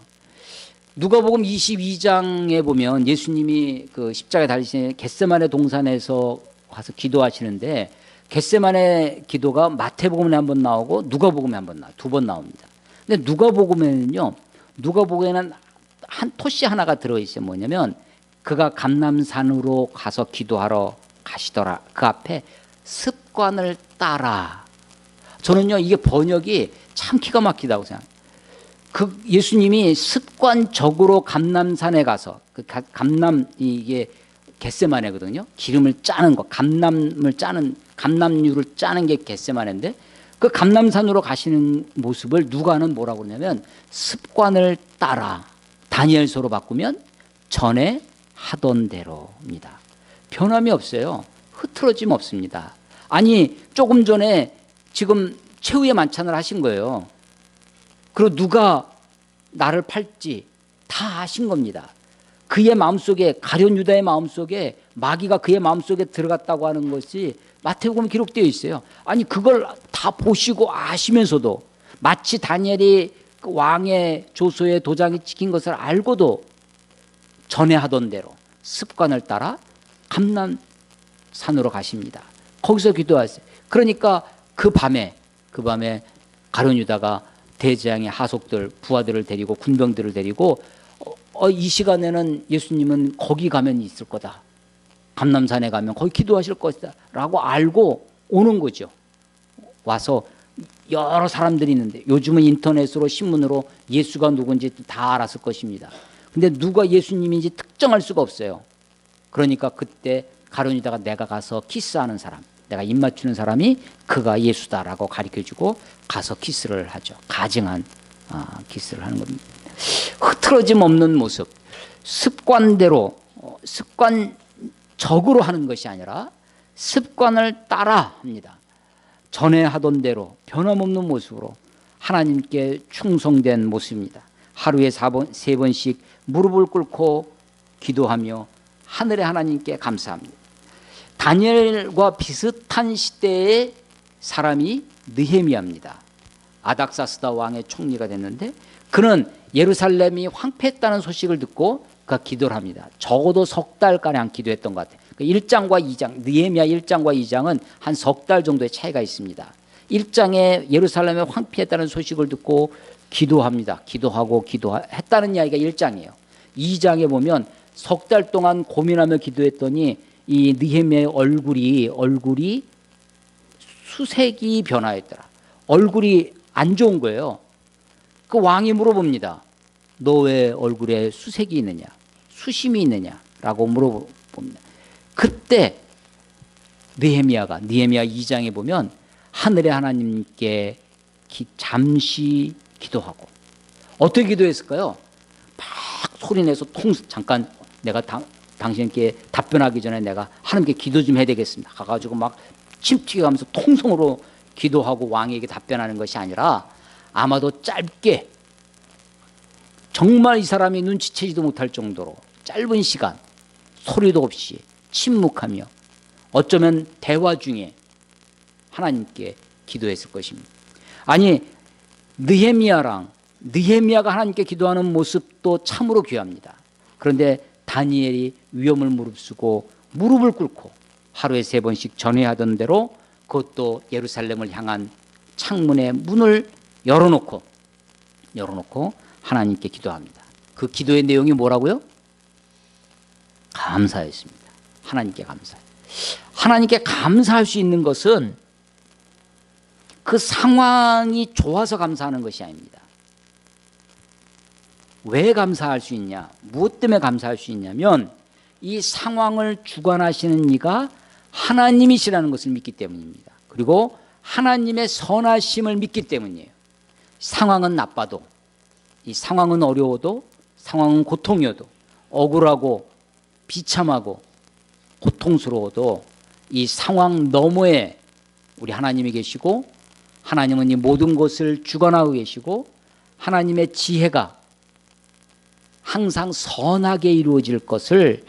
누가복음 22장에 보면 예수님이 그 십자가에 달리신 겟세마네 동산에서 가서 기도하시는데 겟세마네 기도가 마태복음에 한번 나오고 누가복음에 한번 나와요. 두 번 나옵니다. 근데 누가복음에는 한 토시 하나가 들어있어요. 뭐냐면 그가 감람산으로 가서 기도하러 가시더라. 그 앞에 습관을 따라. 저는요 이게 번역이 참 기가 막히다고 생각해요. 예수님이 습관적으로 감람산에 가서 이게 겟세마네거든요. 기름을 짜는 거, 감람유를 짜는 게 겟세마네인데 그 감람산으로 가시는 모습을 누가는 뭐라고 그러냐면 습관을 따라. 다니엘서로 바꾸면 전에 하던 대로입니다. 변함이 없어요. 흐트러짐 없습니다. 아니 조금 전에 지금 최후의 만찬을 하신 거예요. 그리고 누가 나를 팔지 다 아신 겁니다. 그의 마음속에 가룟 유다의 마음속에 마귀가 그의 마음속에 들어갔다고 하는 것이 마태복음에 기록되어 있어요. 아니 그걸 다 보시고 아시면서도 마치 다니엘이 그 왕의 조서에 도장이 찍힌 것을 알고도 전에 하던 대로 습관을 따라 감람산으로 가십니다. 거기서 기도하세요. 그러니까 그 밤에 가룟 유다가 대재앙의 하속들 부하들을 데리고 군병들을 데리고 이 시간에는 예수님은 거기 가면 있을 거다. 감람산에 가면 거기 기도하실 것이다 라고 알고 오는 거죠. 와서 여러 사람들이 있는데 요즘은 인터넷으로 신문으로 예수가 누군지 다 알았을 것입니다. 근데 누가 예수님인지 특정할 수가 없어요. 그러니까 그때 가룟유다가 내가 가서 키스하는 사람, 내가 입 맞추는 사람이 그가 예수다라고 가르쳐주고 가서 키스를 하죠. 가증한 키스를 하는 겁니다. 흐트러짐 없는 모습, 습관대로 습관적으로 하는 것이 아니라 습관을 따라 합니다. 전에 하던 대로 변함없는 모습으로 하나님께 충성된 모습입니다. 하루에 3번씩 무릎을 꿇고 기도하며 하늘의 하나님께 감사합니다. 다니엘과 비슷한 시대의 사람이 느헤미야입니다. 아닥사스다 왕의 총리가 됐는데 그는 예루살렘이 황폐했다는 소식을 듣고 그가 기도를 합니다. 적어도 석 달가량 기도했던 것 같아요. 1장과 2장, 느헤미야 1장과 2장은 한 석 달 정도의 차이가 있습니다. 1장에 예루살렘에 황폐했다는 소식을 듣고 기도합니다. 기도하고 기도했다는 이야기가 1장이에요. 2장에 보면 석 달 동안 고민하며 기도했더니 이 느헤미야의 얼굴이 수색이 변화했더라. 얼굴이 안 좋은 거예요. 그 왕이 물어봅니다. 너 왜 얼굴에 수색이 있느냐, 수심이 있느냐라고 물어봅니다. 그때 느헤미야 2장에 보면 하늘의 하나님께 잠시 기도하고 어떻게 기도했을까요? 막 소리내서 잠깐 내가 당신께 답변하기 전에 내가 하나님께 기도 좀 해야 되겠습니다. 가가지고 막 침 튀겨가면서 통성으로 기도하고 왕에게 답변하는 것이 아니라 아마도 짧게 정말 이 사람이 눈치채지도 못할 정도로 짧은 시간 소리도 없이 침묵하며 어쩌면 대화 중에 하나님께 기도했을 것입니다. 아니 느헤미야가 하나님께 기도하는 모습도 참으로 귀합니다. 그런데 다니엘이 위험을 무릅쓰고 무릎을 꿇고 하루에 3번씩 전회하던 대로 그것도 예루살렘을 향한 창문의 문을 열어놓고 하나님께 기도합니다. 그 기도의 내용이 뭐라고요? 감사였습니다. 하나님께 감사. 하나님께 감사할 수 있는 것은 그 상황이 좋아서 감사하는 것이 아닙니다. 왜 감사할 수 있냐? 무엇 때문에 감사할 수 있냐면 이 상황을 주관하시는 이가 하나님이시라는 것을 믿기 때문입니다. 그리고 하나님의 선하심을 믿기 때문이에요. 상황은 나빠도, 이 상황은 어려워도, 상황은 고통이어도, 억울하고 비참하고 고통스러워도 이 상황 너머에 우리 하나님이 계시고 하나님은 이 모든 것을 주관하고 계시고 하나님의 지혜가 항상 선하게 이루어질 것을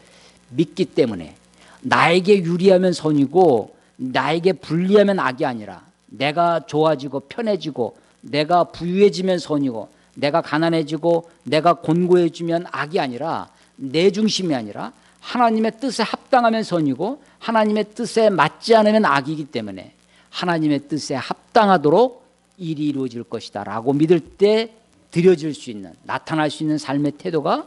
믿기 때문에 나에게 유리하면 선이고 나에게 불리하면 악이 아니라 내가 좋아지고 편해지고 내가 부유해지면 선이고 내가 가난해지고 내가 곤고해지면 악이 아니라 내 중심이 아니라 하나님의 뜻에 합당하면 선이고 하나님의 뜻에 맞지 않으면 악이기 때문에 하나님의 뜻에 합당하도록 일이 이루어질 것이다 라고 믿을 때 드려질 수 있는, 나타날 수 있는 삶의 태도가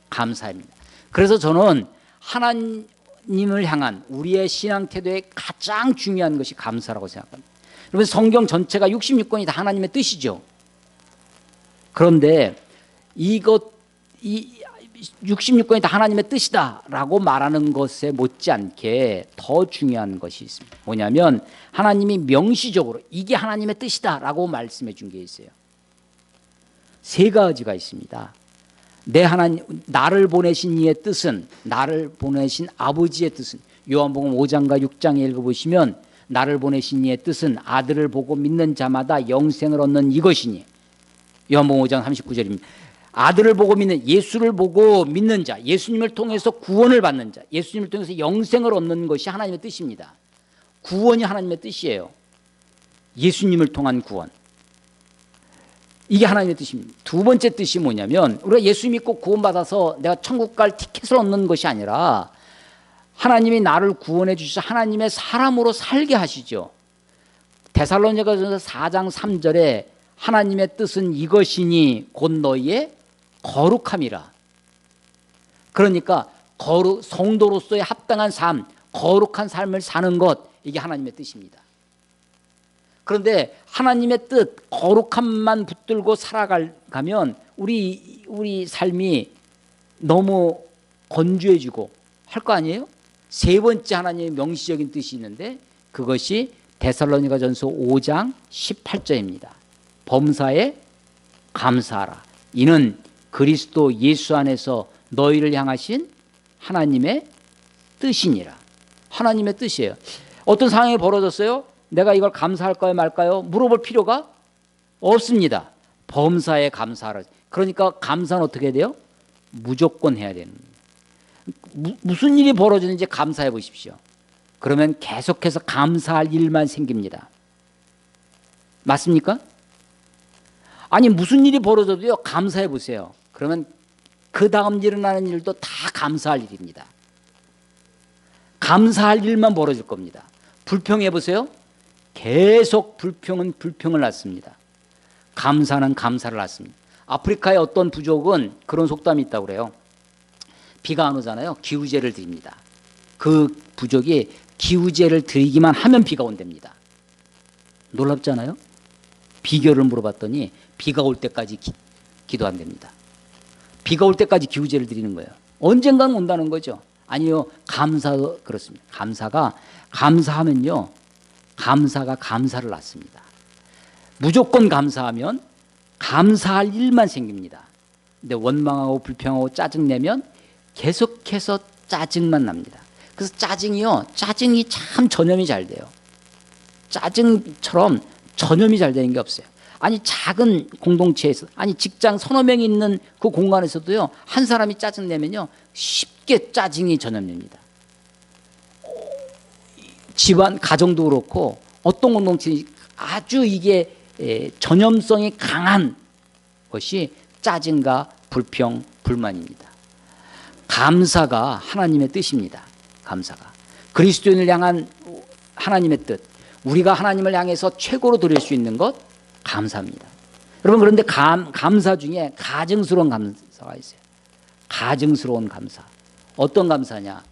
감사입니다. 그래서 저는 하나님을 향한 우리의 신앙 태도의 가장 중요한 것이 감사라고 생각합니다. 여러분 성경 전체가 66권이 다 하나님의 뜻이죠. 그런데 이 66권이 다 하나님의 뜻이다라고 말하는 것에 못지않게 더 중요한 것이 있습니다. 뭐냐면 하나님이 명시적으로 이게 하나님의 뜻이다라고 말씀해 준 게 있어요. 3가지가 있습니다. 나를 보내신 이의 뜻은, 나를 보내신 아버지의 뜻은, 요한복음 5장과 6장에 읽어보시면 나를 보내신 이의 뜻은 아들을 보고 믿는 자마다 영생을 얻는 이것이니, 요한복음 5장 39절입니다. 아들을 보고 믿는, 예수를 보고 믿는 자, 예수님을 통해서 구원을 받는 자, 예수님을 통해서 영생을 얻는 것이 하나님의 뜻입니다. 구원이 하나님의 뜻이에요. 예수님을 통한 구원. 이게 하나님의 뜻입니다. 2번째 뜻이 뭐냐면 우리가 예수 믿고 구원받아서 내가 천국 갈 티켓을 얻는 것이 아니라 하나님이 나를 구원해 주셔서 하나님의 사람으로 살게 하시죠. 데살로니가전서 4장 3절에 하나님의 뜻은 이것이니 곧 너희의 거룩함이라. 그러니까 성도로서의 합당한 삶, 거룩한 삶을 사는 것, 이게 하나님의 뜻입니다. 그런데 하나님의 뜻, 거룩함만 붙들고 살아가면 우리 삶이 너무 건조해지고 할 거 아니에요? 세 번째 하나님의 명시적인 뜻이 있는데 그것이 데살로니가전서 5장 18절입니다. 범사에 감사하라. 이는 그리스도 예수 안에서 너희를 향하신 하나님의 뜻이니라. 하나님의 뜻이에요. 어떤 상황이 벌어졌어요? 내가 이걸 감사할까요 말까요? 물어볼 필요가 없습니다. 범사에 감사하라. 그러니까 감사는 어떻게 돼요? 무조건 해야 되는 거예요. 무슨 일이 벌어지는지 감사해 보십시오. 그러면 계속해서 감사할 일만 생깁니다. 맞습니까? 아니 무슨 일이 벌어져도요 감사해 보세요. 그러면 그 다음 일어나는 일도 다 감사할 일입니다. 감사할 일만 벌어질 겁니다. 불평해 보세요. 계속 불평은 불평을 낳습니다. 감사는 감사를 낳습니다. 아프리카의 어떤 부족은 그런 속담이 있다고 그래요. 비가 안 오잖아요. 기우제를 드립니다. 그 부족이 기우제를 드리기만 하면 비가 온답니다. 놀랍잖아요. 비결을 물어봤더니 비가 올 때까지 기도한답니다. 비가 올 때까지 기우제를 드리는 거예요. 언젠가는 온다는 거죠. 아니요. 감사도 그렇습니다. 감사하면요. 감사가 감사를 낳습니다. 무조건 감사하면 감사할 일만 생깁니다. 근데 원망하고 불평하고 짜증내면 계속해서 짜증만 납니다. 그래서 짜증이 참 전염이 잘 돼요. 짜증처럼 전염이 잘 되는 게 없어요. 아니 작은 공동체에서, 아니 직장 서너 명이 있는 그 공간에서도요, 한 사람이 짜증내면요 쉽게 짜증이 전염됩니다. 집안 가정도 그렇고 어떤 공동체 아주 이게 전염성이 강한 것이 짜증과 불평, 불만입니다. 감사가 하나님의 뜻입니다. 감사가 그리스도인을 향한 하나님의 뜻, 우리가 하나님을 향해서 최고로 드릴 수 있는 것 감사입니다. 여러분, 그런데 감사 중에 가증스러운 감사가 있어요. 가증스러운 감사. 어떤 감사냐?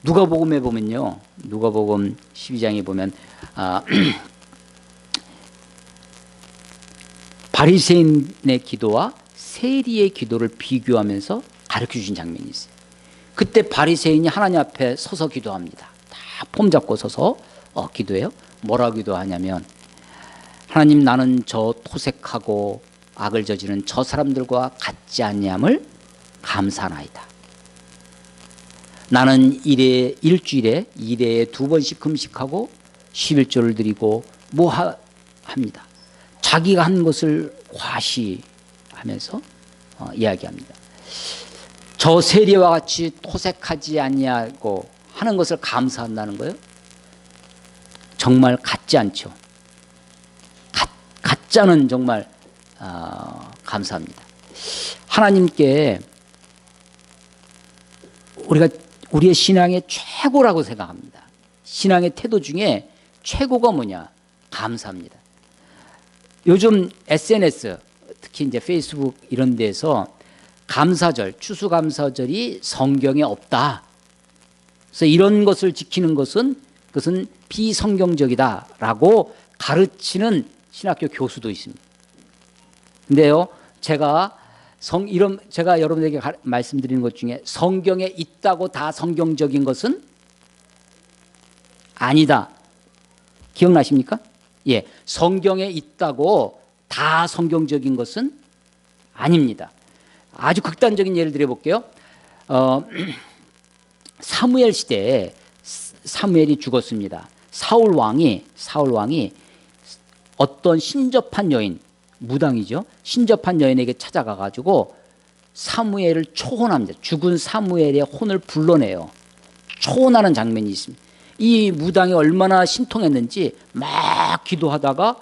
누가복음에 보면요, 누가복음 12장에 보면 바리새인의 기도와 세리의 기도를 비교하면서 가르쳐 주신 장면이 있어요. 그때 바리새인이 하나님 앞에 서서 기도합니다. 다 폼 잡고 서서 기도해요. 뭐라고 기도하냐면, 하나님, 나는 저 토색하고 악을 저지른 저 사람들과 같지 아니함을 감사하나이다. 나는 일주일에 2회에 2번씩 금식하고 11조를 드리고 합니다. 자기가 한 것을 과시하면서 이야기합니다. 저 세리와 같이 토색하지 아니하고 하는 것을 감사한다는 거예요. 정말 같지 않죠. 가짜는 정말 감사합니다. 하나님께 우리의 신앙의 최고라고 생각합니다. 신앙의 태도 중에 최고가 뭐냐? 감사합니다. 요즘 SNS, 특히 이제 페이스북 이런 데서 감사절, 추수감사절이 성경에 없다. 그래서 이런 것을 지키는 것은 그것은 비성경적이다라고 가르치는 신학교 교수도 있습니다. 근데요, 제가 여러분에게 말씀드리는 것 중에 성경에 있다고 다 성경적인 것은 아니다. 기억나십니까? 예, 성경에 있다고 다 성경적인 것은 아닙니다. 아주 극단적인 예를 들어볼게요. 사무엘 시대에 사무엘이 죽었습니다. 사울 왕이 어떤 신접한 여인, 무당이죠. 신접한 여인에게 찾아가 가지고 사무엘을 초혼합니다. 죽은 사무엘의 혼을 불러내요. 초혼하는 장면이 있습니다. 이 무당이 얼마나 신통했는지 막 기도하다가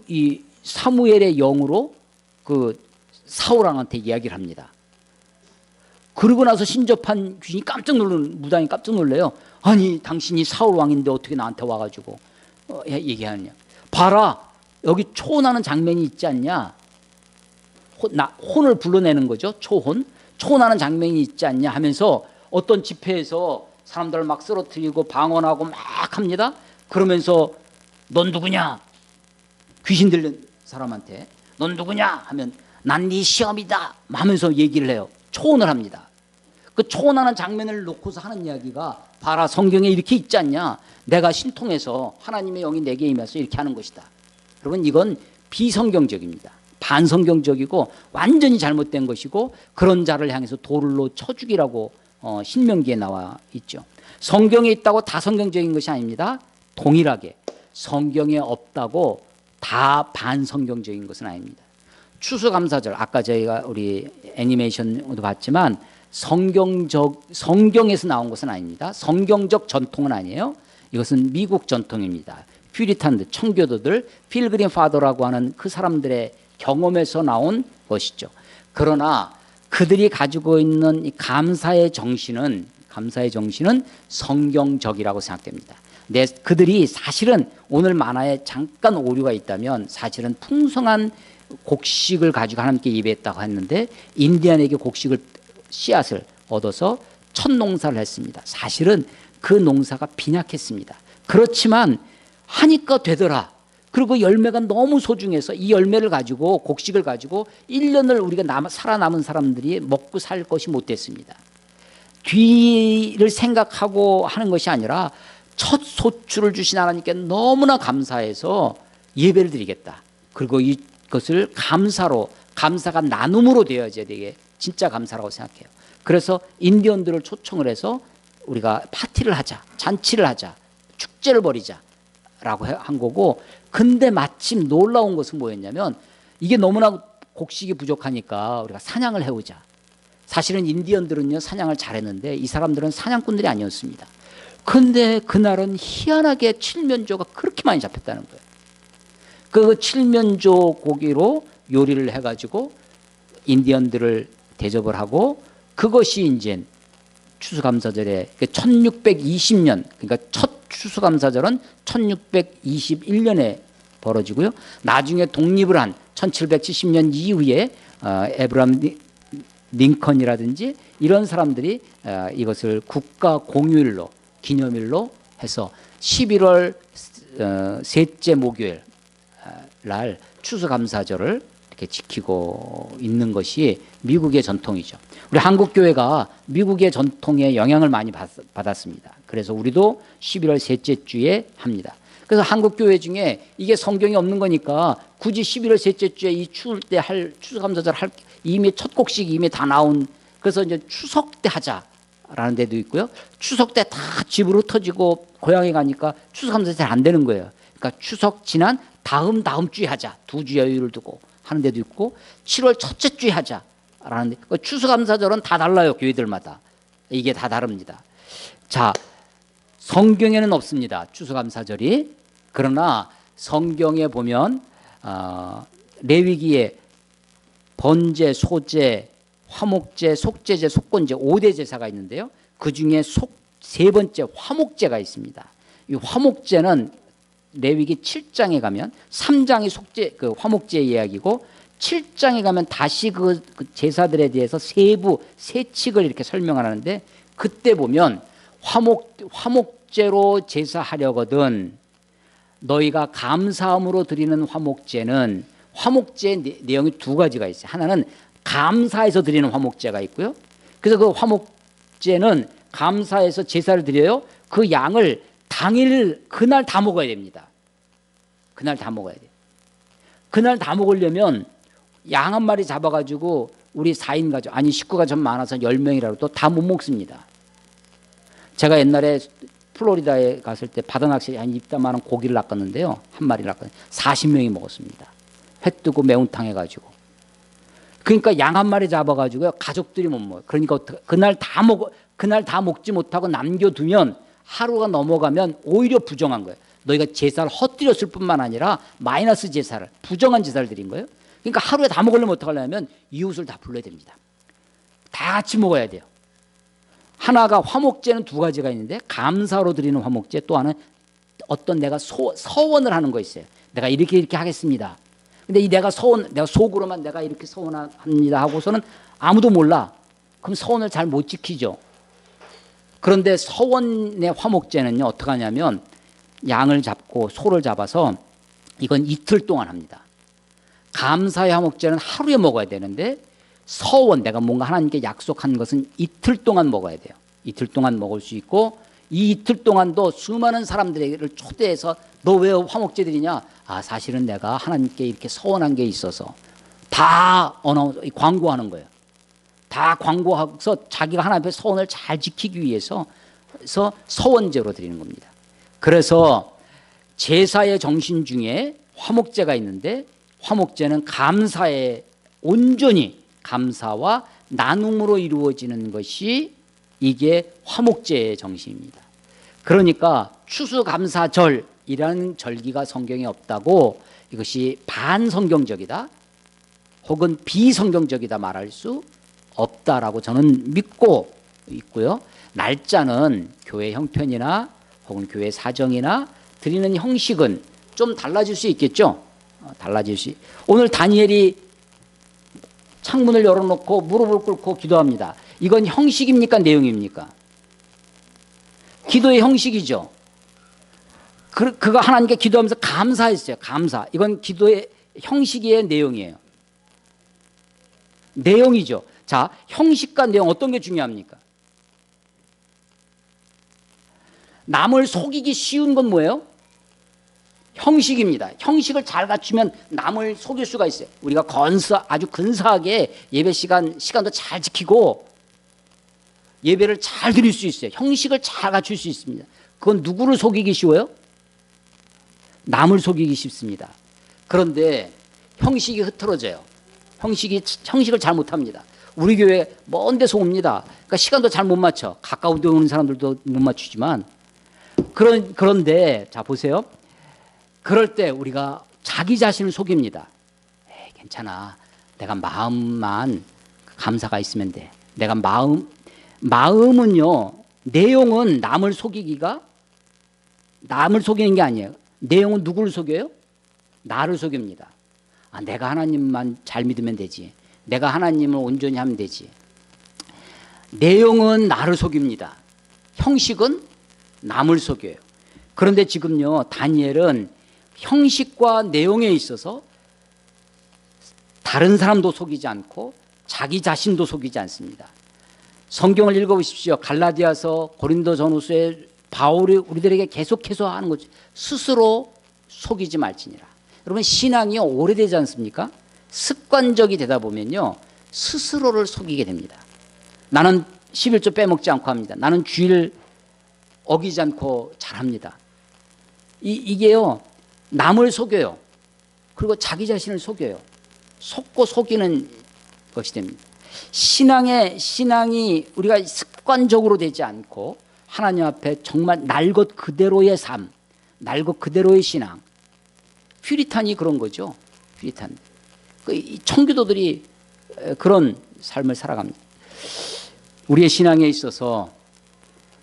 이 사무엘의 영으로 그 사울 왕한테 이야기를 합니다. 그러고 나서 신접한 귀신이 무당이 깜짝 놀래요. 아니, 당신이 사울 왕인데 어떻게 나한테 와가지고 얘기하느냐. 봐라, 여기 초혼하는 장면이 있지 않냐. 혼을 불러내는 거죠. 초혼하는 장면이 있지 않냐 하면서 어떤 집회에서 사람들을 막 쓰러뜨리고 방언하고 막 합니다. 그러면서 넌 누구냐? 귀신 들린 사람한테 넌 누구냐 하면 난 네 시험이다 하면서 얘기를 해요. 초혼을 합니다. 그 초혼하는 장면을 놓고서 하는 이야기가 봐라 성경에 이렇게 있지 않냐. 내가 신통해서 하나님의 영이 내게 임해서 이렇게 하는 것이다. 여러분 이건 비성경적입니다. 반성경적이고 완전히 잘못된 것이고 그런 자를 향해서 돌로 쳐 죽이라고 신명기에 나와 있죠. 성경에 있다고 다 성경적인 것이 아닙니다. 동일하게 성경에 없다고 다 반성경적인 것은 아닙니다. 추수감사절 아까 저희가 우리 애니메이션도 봤지만 성경에서 나온 것은 아닙니다. 성경적 전통은 아니에요. 이것은 미국 전통입니다. 퓨리탄들, 청교도들, 필그림 파더라고 하는 그 사람들의 경험에서 나온 것이죠. 그러나 그들이 가지고 있는 이 감사의 정신은 성경적이라고 생각됩니다. 그들이 사실은 오늘 만화에 잠깐 오류가 있다면 사실은 풍성한 곡식을 가지고 하나님께 예배했다고 했는데 인디안에게 씨앗을 얻어서 첫 농사를 했습니다. 사실은 그 농사가 빈약했습니다. 그렇지만 하니까 되더라. 그리고 열매가 너무 소중해서 이 열매를 가지고 곡식을 가지고 1년을 우리가 살아남은 사람들이 먹고 살 것이 못 됐습니다. 뒤를 생각하고 하는 것이 아니라 첫 소출을 주신 하나님께 너무나 감사해서 예배를 드리겠다. 그리고 이것을 감사가 나눔으로 되어져야 되게 진짜 감사라고 생각해요. 그래서 인디언들을 초청을 해서 우리가 파티를 하자, 잔치를 하자, 축제를 벌이자라고 한 거고, 근데 마침 놀라운 것은 뭐였냐면 이게 너무나 곡식이 부족하니까 우리가 사냥을 해오자. 사실은 인디언들은요 사냥을 잘했는데 이 사람들은 사냥꾼들이 아니었습니다. 근데 그날은 희한하게 칠면조가 그렇게 많이 잡혔다는 거예요. 그 칠면조 고기로 요리를 해가지고 인디언들을 대접을 하고, 그것이 이제 추수감사절에 1620년, 그러니까 첫 추수감사절은 1621년에 벌어지고요. 나중에 독립을 한 1770년 이후에 에브라함 링컨이라든지 이런 사람들이 이것을 국가 공휴일로, 기념일로 해서 11월 셋째 목요일 날 추수감사절을 이렇게 지키고 있는 것이 미국의 전통이죠. 우리 한국교회가 미국의 전통에 영향을 많이 받았습니다. 그래서 우리도 11월 셋째 주에 합니다. 그래서 한국교회 중에 이게 성경이 없는 거니까 굳이 11월 셋째 주에 이 추울 때 할 추수감사절 이미 첫 곡식이 이미 다 나온, 그래서 이제 추석 때 하자라는 데도 있고요. 추석 때 다 집으로 흩어지고 고향에 가니까 추수감사절 안 되는 거예요. 그러니까 추석 지난 다음 주에 하자, 2주 여유를 두고 하는 데도 있고, 7월 첫째 주에 하자라는 데, 추수감사절은 다 달라요. 교회들마다 이게 다 다릅니다. 자, 성경에는 없습니다, 추수감사절이. 그러나 성경에 보면 레위기에 번제, 소제, 화목제, 속제제, 속건제 5대 제사가 있는데요. 그중에 세 번째 화목제가 있습니다. 이 화목제는 레위기 7장에 가면 3장이 그 화목제 이야기고 7장에 가면 다시 그 제사들에 대해서 세부 세칙을 이렇게 설명하는데, 그때 보면 화목제로 제사하려거든 너희가 감사함으로 드리는 화목제는, 화목제의 내용이 두 가지가 있어요. 하나는 감사해서 드리는 화목제가 있고요. 그래서 그 화목제는 감사해서 제사를 드려요. 그 양을 그날 다 먹어야 됩니다. 그날 다 먹어야 돼요. 그날 다 먹으려면 양 한 마리 잡아가지고 우리 4인 가족, 아니 식구가 좀 많아서 10명이라도 다 못 먹습니다. 제가 옛날에 플로리다에 갔을 때 바다낚시 한 이따만한 고기를 낚았는데요. 한 마리를 낚았는데 40명이 먹었습니다. 회 뜨고 매운탕 해가지고. 그러니까 양 한 마리 잡아가지고 가족들이 못 먹어요. 그러니까 그날 다 먹지 못하고 남겨두면 하루가 넘어가면 오히려 부정한 거예요. 너희가 제사를 헛드렸을 뿐만 아니라 마이너스 제사를, 부정한 제사를 드린 거예요. 그러니까 하루에 다 먹으려면 어떡하려면 이웃을 다 불러야 됩니다. 다 같이 먹어야 돼요. 하나가 화목제는 두 가지가 있는데, 감사로 드리는 화목제, 또 하나는 어떤 내가 서원을 하는 거 있어요. 내가 이렇게 하겠습니다. 근데 이 내가 속으로만 내가 이렇게 서원합니다 하고서는 아무도 몰라. 그럼 서원을 잘 못 지키죠. 그런데 서원의 화목제는요, 어떻게 하냐면 양을 잡고 소를 잡아서 이건 이틀 동안 합니다. 감사의 화목제는 하루에 먹어야 되는데 서원, 내가 뭔가 하나님께 약속한 것은 이틀 동안 먹어야 돼요. 이틀 동안 먹을 수 있고, 이 이틀 동안도 수많은 사람들을 초대해서 너 왜 화목제 드리냐? 아, 사실은 내가 하나님께 이렇게 서원한 게 있어서 다 광고하는 거예요. 다 광고하고서 자기가 하나님 앞에 서원을 잘 지키기 위해서 서원제로 드리는 겁니다. 그래서 제사의 정신 중에 화목제가 있는데, 화목제는 감사에 온전히 감사와 나눔으로 이루어지는 것이 이게 화목제의 정신입니다. 그러니까 추수감사절이라는 절기가 성경에 없다고 이것이 반성경적이다 혹은 비성경적이다 말할 수 없다라고 저는 믿고 있고요. 날짜는 교회 형편이나 혹은 교회 사정이나 드리는 형식은 좀 달라질 수 있겠죠. 오늘 다니엘이 창문을 열어놓고 무릎을 꿇고 기도합니다. 이건 형식입니까? 내용입니까? 기도의 형식이죠. 그가 하나님께 기도하면서 감사했어요. 감사. 이건 기도의 형식의 내용이에요. 내용이죠. 자, 형식과 내용 어떤 게 중요합니까? 남을 속이기 쉬운 건 뭐예요? 형식입니다. 형식을 잘 갖추면 남을 속일 수가 있어요. 우리가 아주 근사하게 예배 시간도 잘 지키고 예배를 잘 드릴 수 있어요. 형식을 잘 갖출 수 있습니다. 그건 누구를 속이기 쉬워요? 남을 속이기 쉽습니다. 그런데 형식이 흐트러져요. 형식을 잘 못합니다. 우리 교회 먼 데서 옵니다. 그러니까 시간도 잘 못 맞춰. 가까운 데 오는 사람들도 못 맞추지만 그런데 자 보세요. 그럴 때 우리가 자기 자신을 속입니다. 에이, 괜찮아. 내가 마음만 감사가 있으면 돼. 내가 마음은요, 내용은 남을 속이는 게 아니에요. 내용은 누구를 속여요? 나를 속입니다. 아, 내가 하나님만 잘 믿으면 되지. 내가 하나님을 온전히 하면 되지. 내용은 나를 속입니다. 형식은 남을 속여요. 그런데 지금요, 다니엘은 형식과 내용에 있어서 다른 사람도 속이지 않고 자기 자신도 속이지 않습니다. 성경을 읽어보십시오. 갈라디아서, 고린도전후서에 바울이 우리들에게 계속해서 하는 거죠. 스스로 속이지 말지니라. 여러분, 신앙이 오래되지 않습니까? 습관적이 되다 보면요, 스스로를 속이게 됩니다. 나는 11조 빼먹지 않고 합니다. 나는 주일 어기지 않고 잘합니다. 이게요, 남을 속여요. 그리고 자기 자신을 속여요. 속고 속이는 것이 됩니다. 신앙이 우리가 습관적으로 되지 않고 하나님 앞에 정말 날 것 그대로의 삶, 날 것 그대로의 신앙. 퓨리탄이 그런 거죠. 퓨리탄. 청교도들이 그런 삶을 살아갑니다. 우리의 신앙에 있어서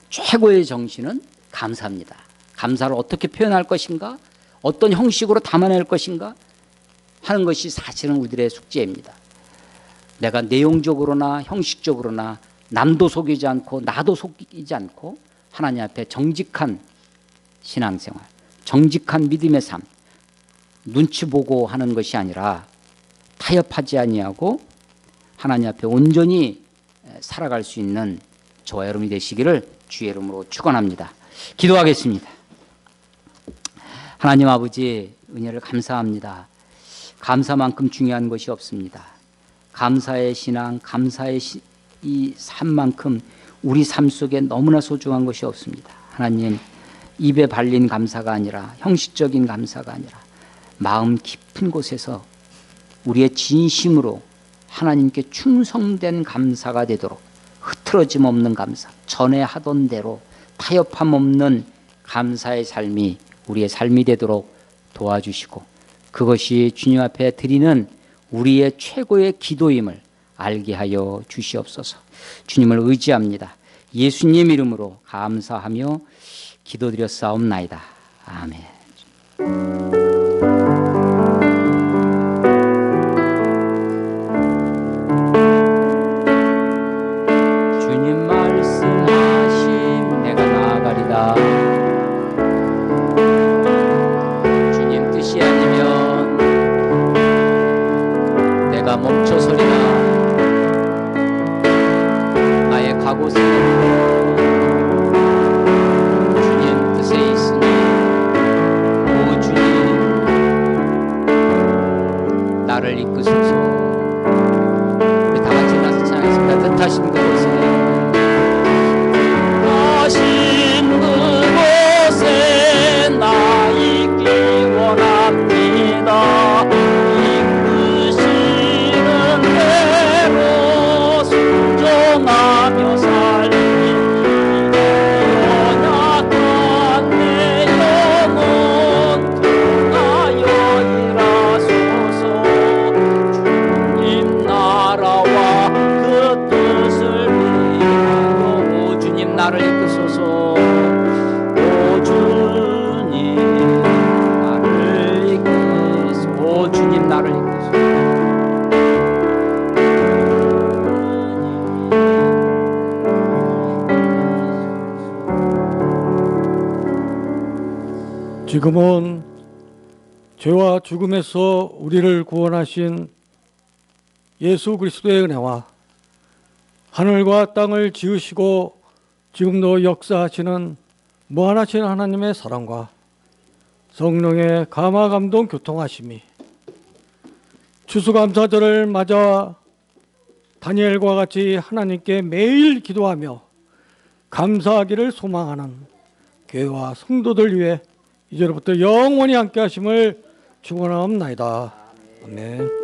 최고의 정신은 감사입니다. 감사를 어떻게 표현할 것인가? 어떤 형식으로 담아낼 것인가? 하는 것이 사실은 우리들의 숙제입니다. 내가 내용적으로나 형식적으로나 남도 속이지 않고 나도 속이지 않고 하나님 앞에 정직한 신앙생활, 정직한 믿음의 삶, 눈치 보고 하는 것이 아니라 타협하지 아니하고 하나님 앞에 온전히 살아갈 수 있는 저와 여러분이 되시기를 주의 이름으로 축원합니다. 기도하겠습니다. 하나님 아버지, 은혜를 감사합니다. 감사만큼 중요한 것이 없습니다. 감사의 신앙, 감사의 이 삶만큼 우리 삶 속에 너무나 소중한 것이 없습니다. 하나님, 입에 발린 감사가 아니라, 형식적인 감사가 아니라 마음 깊은 곳에서 우리의 진심으로 하나님께 충성된 감사가 되도록, 흐트러짐 없는 감사, 전에 하던 대로 타협함 없는 감사의 삶이 우리의 삶이 되도록 도와주시고, 그것이 주님 앞에 드리는 우리의 최고의 기도임을 알게 하여 주시옵소서. 주님을 의지합니다. 예수님 이름으로 감사하며 기도드렸사옵나이다. 아멘. 지금은 죄와 죽음에서 우리를 구원하신 예수 그리스도의 은혜와 하늘과 땅을 지으시고 지금도 역사하시는 무한하신 하나님의 사랑과 성령의 감화 감동 교통하심이 추수감사절을 맞아 다니엘과 같이 하나님께 매일 기도하며 감사하기를 소망하는 교회와 성도들 위해 이제로부터 영원히 함께 하심을 축원하옵나이다. 아멘.